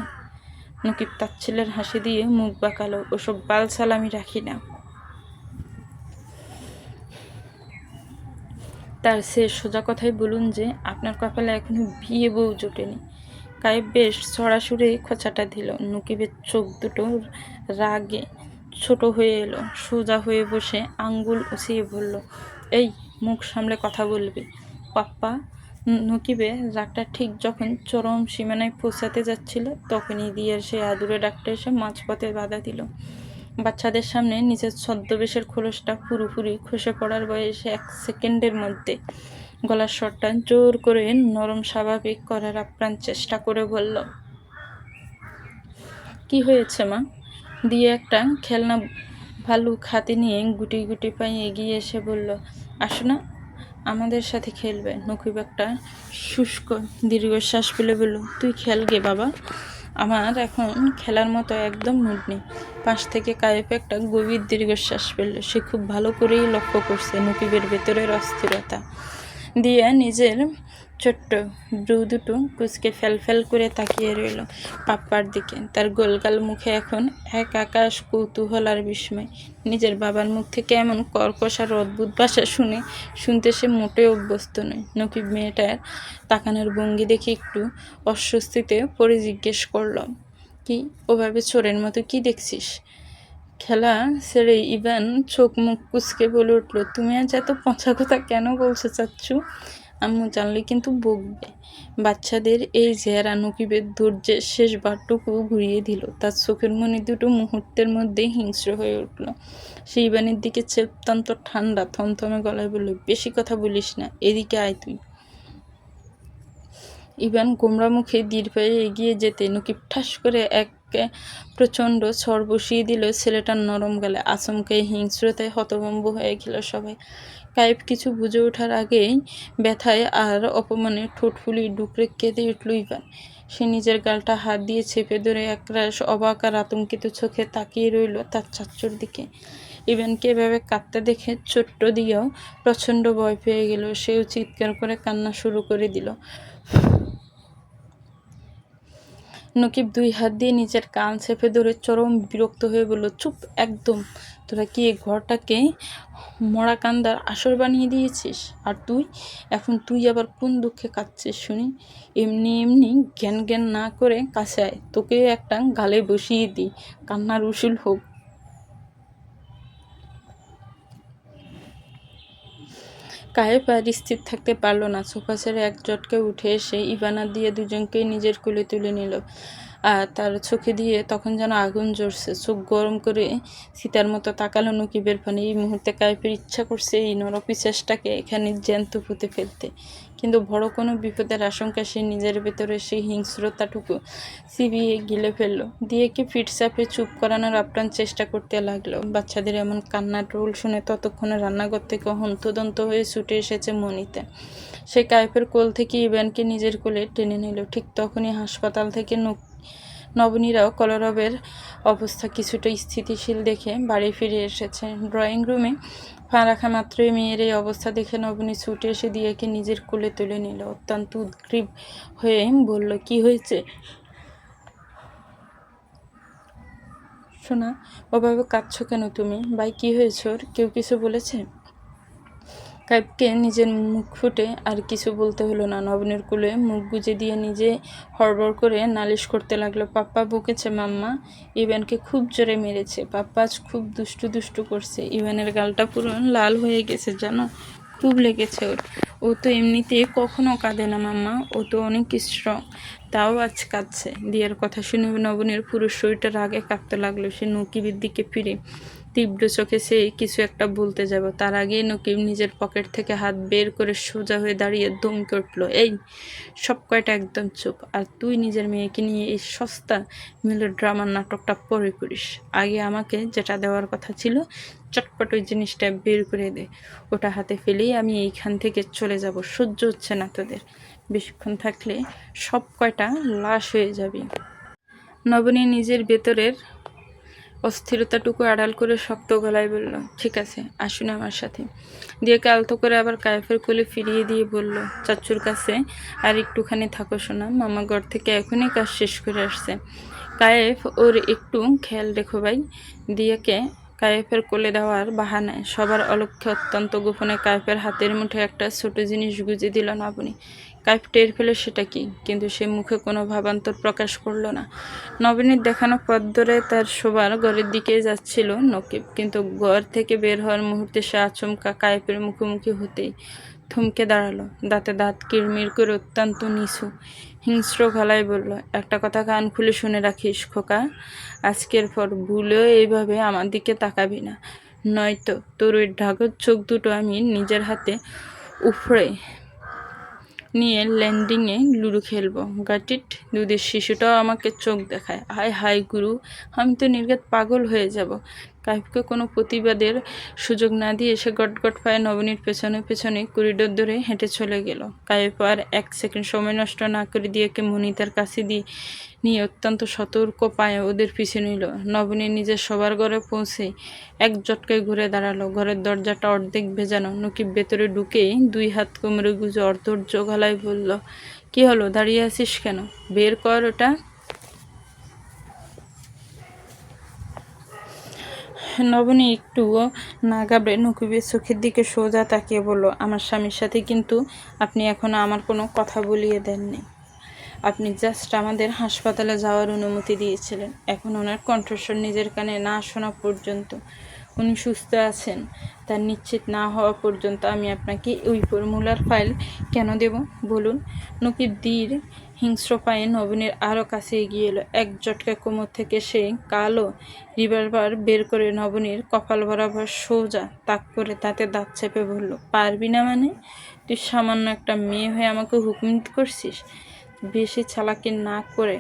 নকিব তাচ্ছিল্যের হাসি দিয়ে মুখ বাঁকালো। ওসব বাল ছাল আমি রাখি না। তার সে সোজা কথাই বলুন যে আপনার কপালে এখনো বিয়ে বউ জোটেনি। কায়েব বেশ সরাসরি খোঁচাটা দিল। নকিবের চোখ দুটো রাগে ছোট হয়ে এলো। সোজা হয়ে বসে আঙ্গুল উঁচিয়ে বলল, এই মুখ সামলে কথা বলবি পাপ্পা। নকিবের রাগটা ঠিক যখন চরম সীমানায় পৌঁছাতে যাচ্ছিল তখনই দিয়ার সেই আদুরে ডাকটা এসে মাঝপথে বাধা দিল। বাচ্চাদের সামনে নিজের ছদ্মবেশের খোলসটা পুরোপুরি খসে পড়ার বয়সে 1 সেকেন্ডের মধ্যে গলার স্বরটা জোর করে নরম স্বাভাবিক করার আপ্রাণ চেষ্টা করে বলল, কি হয়েছে মা? দিয়ে একটা খেলনা ভালুক হাতে নিয়ে গুটি গুটি পায়ে এগিয়ে এসে বলল, আসো না, আমাদের সাথে খেলবে। নকিব একটা শুষ্ক দীর্ঘশ্বাস ফেলে বলল, তুই খেলগে বাবা, আমার এখন খেলার মতো একদম মুড নেই। পাশ থেকে কায়েফ একটা গভীর দীর্ঘশ্বাস ফেলল। সে খুব ভালো করেই লক্ষ্য করছে নকিবের ভেতরের অস্থিরতা। দিয়ে নিজের ছোট্ট ব্রু দুটো কুচকে ফেল করে তাকিয়ে রইল পাপ্পার দিকে। তার গোলগাল মুখে এখন এক আকাশ কৌতূহল আর বিস্ময়। নিজের বাবার মুখ থেকে এমন কর্কশ আর অদ্ভুত ভাষা শুনতে সে মোটেও অভ্যস্ত নয়। নকিব মেয়েটার তাকানোর ভঙ্গি দেখে একটু অস্বস্তিতে পরে জিজ্ঞেস করল, কি ওভাবে চোরের মতো কি দেখছিস? খেলা ছেড়ে ইভান চোখ মুখ কুচকে বলে উঠল, তুমি আজ এত পচা কথা কেন বলছো চাচ্ছু? আম্মু জানলে কিন্তু বকবে। বাচ্চাদের এই জেরা নকিবের ধৈর্যের শেষ বারটুকু ঘুরিয়ে দিল। তার চোখের মনি দুটো মুহূর্তের মধ্যে হিংস্র হয়ে উঠল। সে ইভানের দিকে অত্যন্ত ঠান্ডা থমথমে গলায় বলল, বেশি কথা বলিস না, এদিকে আয় তুই। ইভান গোমরা মুখে দীর্ঘ পায়ে এগিয়ে যেতে নকিব ঠাস করে এক প্রচণ্ড ছড় বসিয়ে দিল ছেলেটার নরম গালে। আচমকাই হিংস্রতায় হতভম্ব হয়ে গেল সবাই। কায়েব কিছু বুঝে ওঠার আগেই ব্যথায় আর অপমানে ঠোঁট ফুলিয়ে ডুকরে কেঁদে উঠল ইভান। সে নিজের গালটা হাত দিয়ে চেপে ধরে একরাশ অবাক আর আতঙ্কিত চোখে তাকিয়ে রইল তার চাচ্চুর দিকে। ইভানকে এভাবে কাঁদতে দেখে ছোট্ট দিয়েও প্রচণ্ড ভয় পেয়ে গেল। সেও চিৎকার করে কান্না শুরু করে দিল। নকিব 2 হাত দিয়ে নিজের কান চেপে ধরে চরম বিরক্ত হয়ে বলল, চুপ একদম। তোরা কি এই ঘরটাকে মরা কান্দার আসর বানিয়ে দিয়েছিস? আর তুই আবার কোন দুঃখে কাঁদছিস শুনি? এমনি জ্ঞান না করে কাছে আয়, তোকে একটা গালে বসিয়ে দিই, কান্নার উসুল হোক। কায়েব আর স্থির থাকতে পারল না। সোফা ছেড়ে এক ঝটকে উঠে এসে ইভানা দিয়ে দুজনকেই নিজের কোলে তুলে নিল। আর তার চোখে দিয়ে তখন যেন আগুন জ্বলছে। চোখ গরম করে সীতার মতো তাকালো নকিবের পানে। এই মুহূর্তে কায়েবের ইচ্ছা করছে এই নরপিশাচটাকে এখানে জ্যান্ত পুঁতে ফেলতে। কিন্তু বড় কোনো বিপদের আশঙ্কা সে নিজের ভেতরে সেই হিংস্রতাটুকু চিবিয়ে গিলে ফেলল। দিয়েকে ফিট চাপে চুপ করানোর আপ্রাণ চেষ্টা করতে লাগলো। বাচ্চাদের এমন কান্নার রোল শুনে ততক্ষণে রান্নাঘর থেকে হন্তদন্ত হয়ে ছুটে এসেছে মনিতে। সে কায়েফের কোল থেকে ইভানকে নিজের কোলে টেনে নিল। ঠিক তখনই হাসপাতাল থেকে নবনীরাও কলরবের অবস্থা কিছুটা স্থিতিশীল দেখে বাড়ি ফিরে এসেছে। ড্রয়িং রুমে পা রাখা মাত্রই মেয়ের এই অবস্থা দেখে নবনী ছুটে এসে দিয়াকে নিজের কোলে তুলে নিল। অত্যন্ত উদ্গ্রীব হয়ে বলল, কি হয়েছে শোনা? ওভাবে কাঁদছো কেন তুমি? ভাই কি হয়েছে ওর? কেউ কিছু বলেছে? কায়েবকে নিজের মুখ ফুটে আর কিছু বলতে হলো না। নবনীর কোলে মুখ গুজে দিয়ে নিজে হড়বড় করে নালিশ করতে লাগলো, পাপ্পা বকেছে মাম্মা, ইভানকে খুব জোরে মেরেছে। পাপ্পা আজ খুব দুষ্টু করছে। ইভানের গালটা পুরো লাল হয়ে গেছে জানো, খুব লেগেছে ওর। ও তো এমনিতেই কখনো কাঁদে না মাম্মা, ও তো অনেক স্ট্রং, তাও আজ কাঁদছে। দিয়ার কথা শুনে নবনীর পুরো শরীরটা রাগে কাঁপতে লাগলো। সে নকিবের দিকে ফিরে তীব্র চোখে সে কিছু একটা বলতে যাব, তার আগেই নকিব নিজের পকেট থেকে হাত বের করে সোজা হয়ে দাঁড়িয়ে দমকে উঠল। এই সব কয়টা একদম চুপ। আর তুই নিজের মেয়েকে নিয়ে এই সস্তা মেলোড্রামার নাটকটা পরে করিস। আগে আমাকে যেটা দেওয়ার কথা ছিল চটপট ওই জিনিসটা বের করে দে। ওটা হাতে ফেলেই আমি এইখান থেকে চলে যাব। সহ্য হচ্ছে না তোদের। বেশিক্ষণ থাকলে সব কয়টা লাশ হয়ে যাবি। নবনী নিজের ভেতরের অস্থিরতাটুকু আড়াল করে শক্ত গলায় বলল, ঠিক আছে, আসুন আমার সাথে। দিয়াকে আলতো করে আবার কায়েফের কোলে ফিরিয়ে দিয়ে বলল, চাচ্চুর কাছে আর একটুখানি থাকো শোনা, মামা ঘর থেকে এখনই কাজ শেষ করে আসছে। কায়েফ, ওর একটু খেয়াল রেখো ভাই। দিয়াকে কায়েফের কোলে দেওয়ার বাহানায় সবার অলক্ষ্যে অত্যন্ত গোপনে কায়েফের হাতের মুঠে একটা ছোট জিনিস গুঁজে দিল নবনী। কায়েফ টের পেল সেটা কি, কিন্তু সে মুখে কোনো ভাবান্তর প্রকাশ করল না। নবীনের দেখানো পথ ধরে তার শোবার ঘরের দিকে যাচ্ছিল নকিব, কিন্তু ঘর থেকে বের হওয়ার মুহূর্তে সে আচমকা কায়েফের মুখোমুখি হতেই থমকে দাঁড়ালো। দাঁতে দাঁত কিরমির করে অত্যন্ত নিচু হিংস্র গলায় বলল, একটা কথা কান খুলে শুনে রাখিস খোকা, আজকের পর ভুলেও এইভাবে আমার দিকে তাকাবি না, নয়তো তোর ওই ঢাকর চোখ দুটো আমি নিজের হাতে উফড়ে নিয়ে ল্যান্ডিংয়ে লুডো খেলবো। Got it? দুধের শিশুটাও আমাকে চোখ দেখায়। হায় হায় গুরু, আমি তো নির্ঘাত পাগল হয়ে যাব। কাইফকে কোনো প্রতিবাদের সুযোগ না দিয়ে এসে গটগট পায়ে নবনীর পেছনে পেছনে করিডোর ধরে হেঁটে চলে গেল। কাইফ আর এক সেকেন্ড সময় নষ্ট না করে দিয়েকে মনিতার কাছে নিয়ে অত্যন্ত সতর্ক পায়ে ওদের পিছু নিল। নবনী নিজের শোবার ঘরে পৌঁছে এক ঝটকায় ঘুরে দাঁড়ালো। ঘরের দরজাটা অর্ধেক ভেজানো। নকিব ভেতরে ঢুকেই দুই হাত কোমরে গুজে অর্ধৈর্য গলায় বলল, কি হলো, দাঁড়িয়ে আছিস কেন? বের কর ওটা। নবনী একটুও না ঘাবড়ে নকিবের চোখের দিকে সোজা তাকিয়ে বলল, আমার স্বামীর সাথে কিন্তু আপনি এখনো আমার কোনো কথা বলিয়ে দেননি। আপনি জাস্ট আমাদের হাসপাতালে যাওয়ার অনুমতি দিয়েছিলেন। এখন ওনার কণ্ঠস্বর নিজের কানে না শোনা পর্যন্ত, উনি সুস্থ আছেন তার নিশ্চিত না হওয়া পর্যন্ত আমি আপনাকে ওই ফর্মুলার ফাইল কেন দেব বলুন? নকিব দীর হিংস্র পায়ে নবীনের আরও কাছে এগিয়ে এলো। এক ঝটকায় কোমর থেকে সে কালো রিভলভার বের করে নবনীর কপাল বরাবর সোজা তাক করে তাতে দাঁত চেপে বলল, পারবি না মানে? তুই সামান্য একটা মেয়ে হয়ে আমাকে হুকুম করছিস? বেশি চালাকি না করে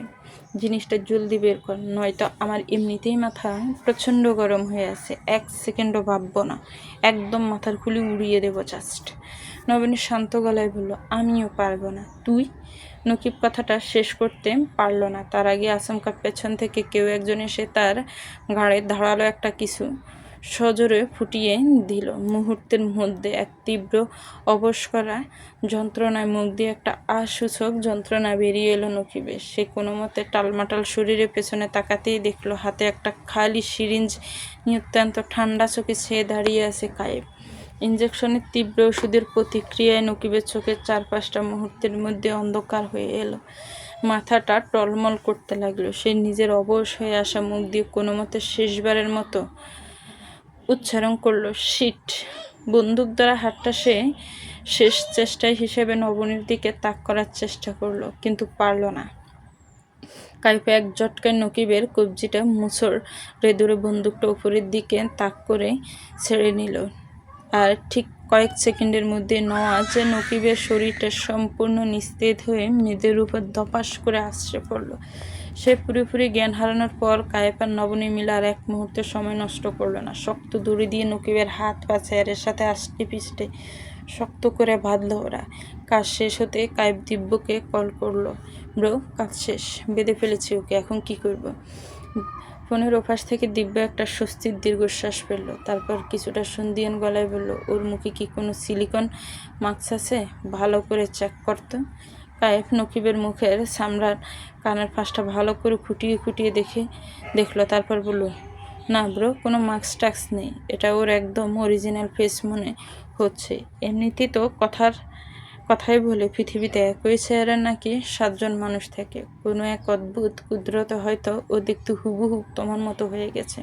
জিনিসটা জলদি বের কর, নয়তো আমার এমনিতেই মাথা প্রচণ্ড গরম হয়ে আছে। এক সেকেন্ডও ভাববো না, একদম মাথার খুলি উড়িয়ে দেবো জাস্ট। নবীন শান্ত গলায় বলল, আমিও পারবো না। তুই? নকিব কথাটা শেষ করতে পারল না। তার আগে আচমকা পেছন থেকে কেউ একজন এসে তার ঘাড়ে ধারালো একটা কিছু সজোরে ফুটিয়ে দিল। মুহূর্তের মধ্যে এক তীব্র অবশ করা যন্ত্রণায় মুখ দিয়ে একটা আসূচক যন্ত্রণা বেরিয়ে এলো নকিবের। সে কোনো মতে টালমাটাল শরীরে পেছনে তাকাতেই দেখলো হাতে একটা খালি সিরিঞ্জ নিয়ে অত্যন্ত ঠান্ডা চোখে ছেয়ে দাঁড়িয়ে আছে কায়েব। ইঞ্জেকশনের তীব্র ওষুধের প্রতিক্রিয়ায় নকিবের চোখের চারপাশটা মুহূর্তের মধ্যে অন্ধকার হয়ে এলো। মাথাটা টলমল করতে লাগলো। সে নিজের অবশ হয়ে আসা মুখ দিয়ে কোনো মতে শেষবারের মতো উচ্চারণ করলো, শিট। বন্দুক ধরা হাতটা সে শেষ চেষ্টায় হিসেবে নবনীর দিকে তাক করার চেষ্টা করলো, কিন্তু পারল না। কাইফে এক ঝটকায় নকিবের কবজিটা মুচড়ে ধরে বন্দুকটা উপরের দিকে তাক করে ছেড়ে নিল। আর ঠিক কয়েক সেকেন্ডের মধ্যে নওয়াজ নকিবের শরীরটা সম্পূর্ণ নিস্তেজ হয়ে মেয়েদের উপর ধপাস করে আছড়ে পড়ল। সে পুরোপুরি জ্ঞান হারানোর পর কায়েব আর নবনী মিলে আর এক মুহূর্তে সময় নষ্ট করলো না। শক্ত দড়ি দিয়ে নকিবের হাত পা চেয়ারের সাথে আষ্টে পিষ্টে শক্ত করে বাঁধল ওরা। কাজ শেষ হতে কায়েব দিব্যকে কল করলো, ব্রো কাজ শেষ, বেঁধে ফেলেছি ওকে, এখন কি করব? ফোনের ওপাশ থেকে দিব্য একটা স্বস্তির দীর্ঘশ্বাস ফেলল। তারপর কিছুটা সন্ধিয়ান গলায় বলল, ওর মুখে কি কোনো সিলিকন মাস্ক আছে? ভালো করে চেক করতো। কায়েব নকিবের মুখের চামড়ার কানের ফাঁসটা ভালো করে খুঁটিয়ে খুঁটিয়ে দেখলো। তারপর বলল, না ব্রো, কোনো মাস্ক টাক্স নেই, এটা ওর একদম অরিজিনাল ফেস মনে হচ্ছে। এমনিতেই তো কথাই বলে পৃথিবীতে একই চেহারার নাকি 7 জন মানুষ থাকে। কোনো এক অদ্ভুত কুদরতে হয়তো ও দেখতে হুবহু তোমার মতো হয়ে গেছে।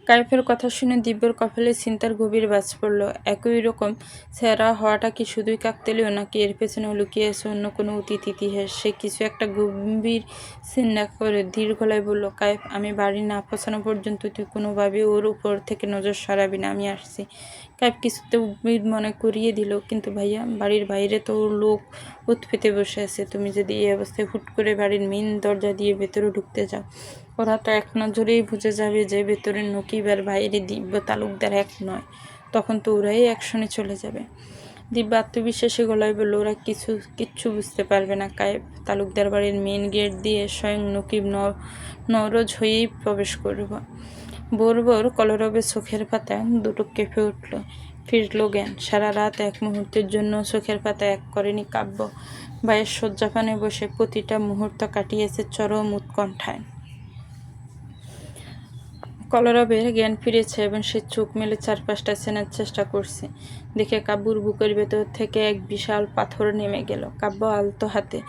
কাইফের কথা শুনে দিব্যর কপালে চিন্তার গভীর বাজ পড়ল। একই রকম চেহারা হওয়াটা কি শুধুই কাকতালীয়, নাকি এর পেছনে লুকিয়ে আছে অন্য কোনো অতীত ইতিহাস? সে কিছু একটা গম্ভীর চিন্তা করে ধীর গলায় বলল, কাইফ, আমি বাড়ি না পৌঁছানো পর্যন্ত তুই কোনোভাবে ওর উপর থেকে নজর সরাবি না, আমি আসছি। কাইফ কিছুতে উদ্ভিদ মনে করিয়ে দিল, কিন্তু ভাইয়া, বাড়ির বাইরে তো ওর লোক ওত পেতে বসে আছে। তুমি যদি এই অবস্থায় হুট করে বাড়ির মেইন দরজা দিয়ে ভেতরে ঢুকতে যাও, ওরা তো এক নজরেই বুঝে যাবে যে ভেতরের নকিব আর বাইরে দিব্য তালুকদার এক নয়। তখন তো ওরাই অ্যাকশনে চলে যাবে। দিব্য আত্মবিশ্বাসী গলায় বলল, ওরা কিচ্ছু বুঝতে পারবে না কায়েব। তালুকদার বাড়ির মেন গেট দিয়ে স্বয়ং নকিব নরজ হয়েই প্রবেশ করব। ভোর কলরবে চোখের পাতা দুটো কেঁপে উঠল, ফিরল জ্ঞান। সারা রাত এক মুহূর্তের জন্য চোখের পাতা এক করেনি কাব্য। ভাইয়ের শয্যাপানে বসে প্রতিটা মুহূর্ত কাটিয়েছে চরম উৎকণ্ঠায়। কলরবের জ্ঞান ফিরেছে এবং সে চোখ মেলে চারপাশটা চেনার চেষ্টা করছে। দেখে কাব্যুর বুকের ভেতর থেকে এক বিশাল পাথর নেমে গেল। কাব্য আলতো হাতে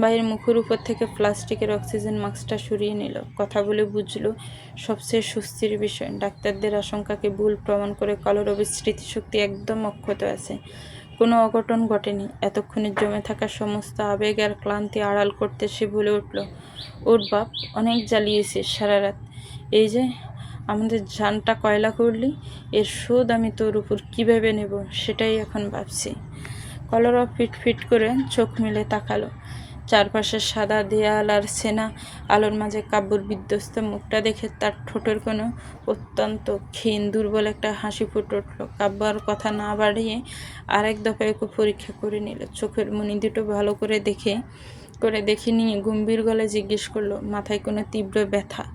ভাইয়ের মুখের উপর থেকে প্লাস্টিকের অক্সিজেন মাস্কটা সরিয়ে নিল। কথা বলে বুঝল সবচেয়ে স্বস্তির বিষয়, ডাক্তারদের আশঙ্কাকে ভুল প্রমাণ করে কলরবের স্মৃতিশক্তি একদম অক্ষত আছে। কোনো অঘটন ঘটেনি। এতক্ষণে জমে থাকা সমস্ত আবেগ আর ক্লান্তি আড়াল করতে সে বলে উঠল, ওর বাপ, অনেক জ্বালিয়েছিস সারা রাত। এই যে আমাদের জানটা কয়লা করলি, এর শোধ আমি তোর উপর কীভাবে নেব সেটাই এখন ভাবছি। কলরব ফিট করে চোখ মেলে তাকালো। চারপাশে সাদা দেয়াল আর সেনা আলোর মাঝে কাব্যর বিধ্বস্ত মুখটা দেখে তার ঠোঁটের কোনো অত্যন্ত ক্ষীণ দুর্বল একটা হাসি ফুটে উঠল। কাব্য আর কথা না বাড়িয়ে আরেক দফায় ওকে পরীক্ষা করে নিল। চোখের মনি দুটো ভালো করে দেখে নিয়ে গম্ভীর গলায় জিজ্ঞেস করলো, মাথায় কোনো তীব্র ব্যথা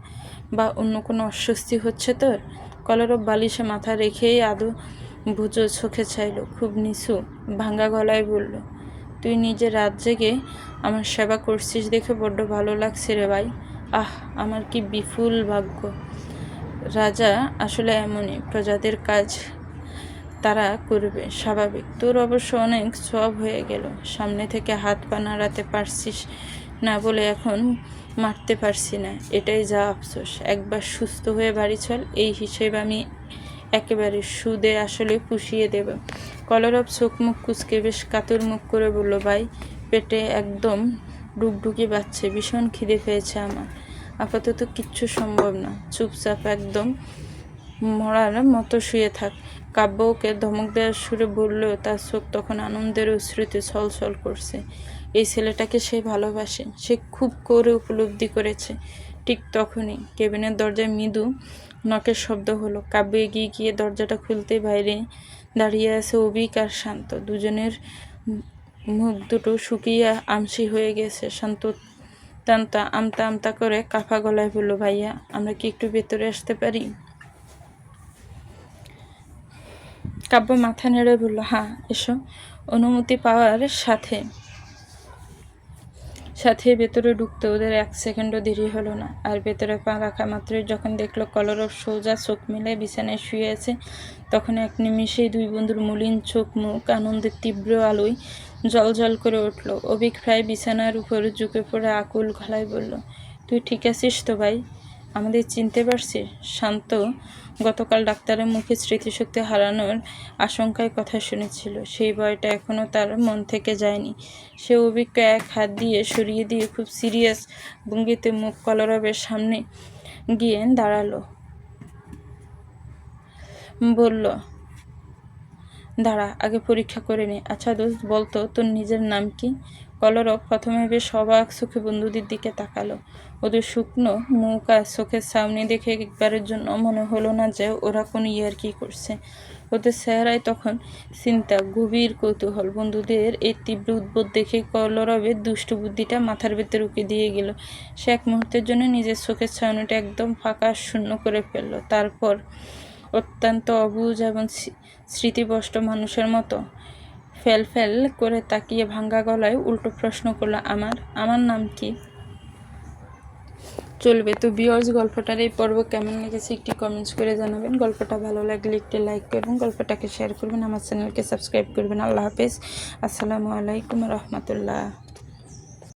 বা অন্য কোনো অস্বস্তি হচ্ছে তোর? কলরব বালিশে মাথা রেখেই আদৌ বুঝো চোখে চাইল, খুব নিচু ভাঙা গলায় বলল, তুই নিজে রাত জেগে আমার সেবা করছিস দেখে বড্ড ভালো লাগছে রে ভাই। আহ, আমার কি বিপুল ভাগ্য। রাজা আসলে এমনই, প্রজাদের কাজ তারা করবে, স্বাভাবিক। তোর অবশ্য অনেক সব হয়ে গেল, সামনে থেকে হাত পা নাড়াতে পারছিস না বলে এখন মারতে পারছি না, এটাই যা আফসোস। একবার সুস্থ হয়ে বাড়ি চল, এই হিসেব আমি একেবারে সুদে আসলে পুষিয়ে দেব। কলরব চোখ মুখ কুচকে বেশ কাতর মুখ করে বলল, ভাই, পেটে একদম ডুগডুগি বাজছে, ভীষণ খিদে পেয়েছে আমার। আপাতত কিচ্ছু সম্ভব না, চুপচাপ একদম মরার মতো শুয়ে থাক। কাব্য ওকে ধমক দেওয়ার সুরে বললেও তার চোখ তখন আনন্দের অশ্রুতে ছলছল করছে। এই ছেলেটাকে সে ভালোবাসে, সে খুব করে উপলব্ধি করেছে। ঠিক তখনই কেবিনের দরজায় মৃদু নখের শব্দ হলো। কাব্য এগিয়ে গিয়ে দরজাটা খুলতে বাইরে দাঁড়িয়ে আছে অবিক আর শান্ত। দুজনের মুখ দুটো শুকিয়ে আমসি হয়ে গেছে। শান্ত আমতা আমতা করে কাঁপা গলায় বলল, ভাইয়া, আমরা কি একটু ভেতরে আসতে পারি? কাব্য মাথা নেড়ে বলল, হ্যাঁ, এসো। অনুমতি পাওয়ার সাথে ভেতরে ঢুকতে ওদের এক সেকেন্ডও দেরি হলো না। আর ভেতরে পা রাখা মাত্রই যখন দেখলো কলরব সোজা চোখ মেলে বিছানায় শুয়ে আছে, তখন এক নিমিষেই দুই বন্ধুর মলিন চোখ মুখ আনন্দের তীব্র আলোয় জল করে উঠল। অবিক প্রায় বিছানার উপর ঝুঁকে পড়ে আকুল গলায় বলল, তুই ঠিক আছিস তো ভাই? আমাদের চিনতে পারছিস? শান্ত গতকাল ডাক্তারের মুখে স্মৃতিশক্তি হারানোর আশঙ্কায় কথা শুনেছিল, সেই ভয়টা এখনও তার মন থেকে যায়নি। সে অভিজ্ঞ এক হাত দিয়ে সরিয়ে দিয়ে খুব সিরিয়াস ভঙ্গিতে মুখ কলরবের সামনে গিয়ে দাঁড়ালো। বলল, দাঁড়া, আগে পরীক্ষা করে নে। আচ্ছা দোস্ত, বলতো তোর নিজের নাম কি? কলরব প্রথমে বেশ অবাক চোখে বন্ধুদের দিকে তাকালো। ওদের শুকনো মুখ আর চোখের সামনে দেখে একবারের জন্য মনে হলো না যে ওরা কোনো ইয়ার্কি করছে। ওদের চেহারায় তখন চিন্তা, গভীর কৌতূহল। বন্ধুদের এই তীব্র উদ্বোধ দেখে কলরবের দুষ্টু বুদ্ধিটা মাথার ভেতরে উঁকি দিয়ে গেল। সে এক মুহূর্তের জন্য নিজের চোখের ছাউনিটা একদম ফাঁকা শূন্য করে ফেলল। তারপর অত্যন্ত অবুঝ এবং স্মৃতিভ্রষ্ট মানুষের মতো ফেল করে তাকিয়ে ভাঙা গলায় উল্টো প্রশ্ন করলো, আমার নাম কি? চলবে তো ভিউয়ার্স, গল্পটার এই পর্ব কেমন লেগেছে একটি কমেন্টস করে জানাবেন। গল্পটা ভালো লাগলে একটি লাইক করবেন, গল্পটাকে শেয়ার করবেন, আমার চ্যানেলকে সাবস্ক্রাইব করবেন। আল্লাহ হাফেজ, আসসালামু আলাইকুম রহমতুল্লাহ।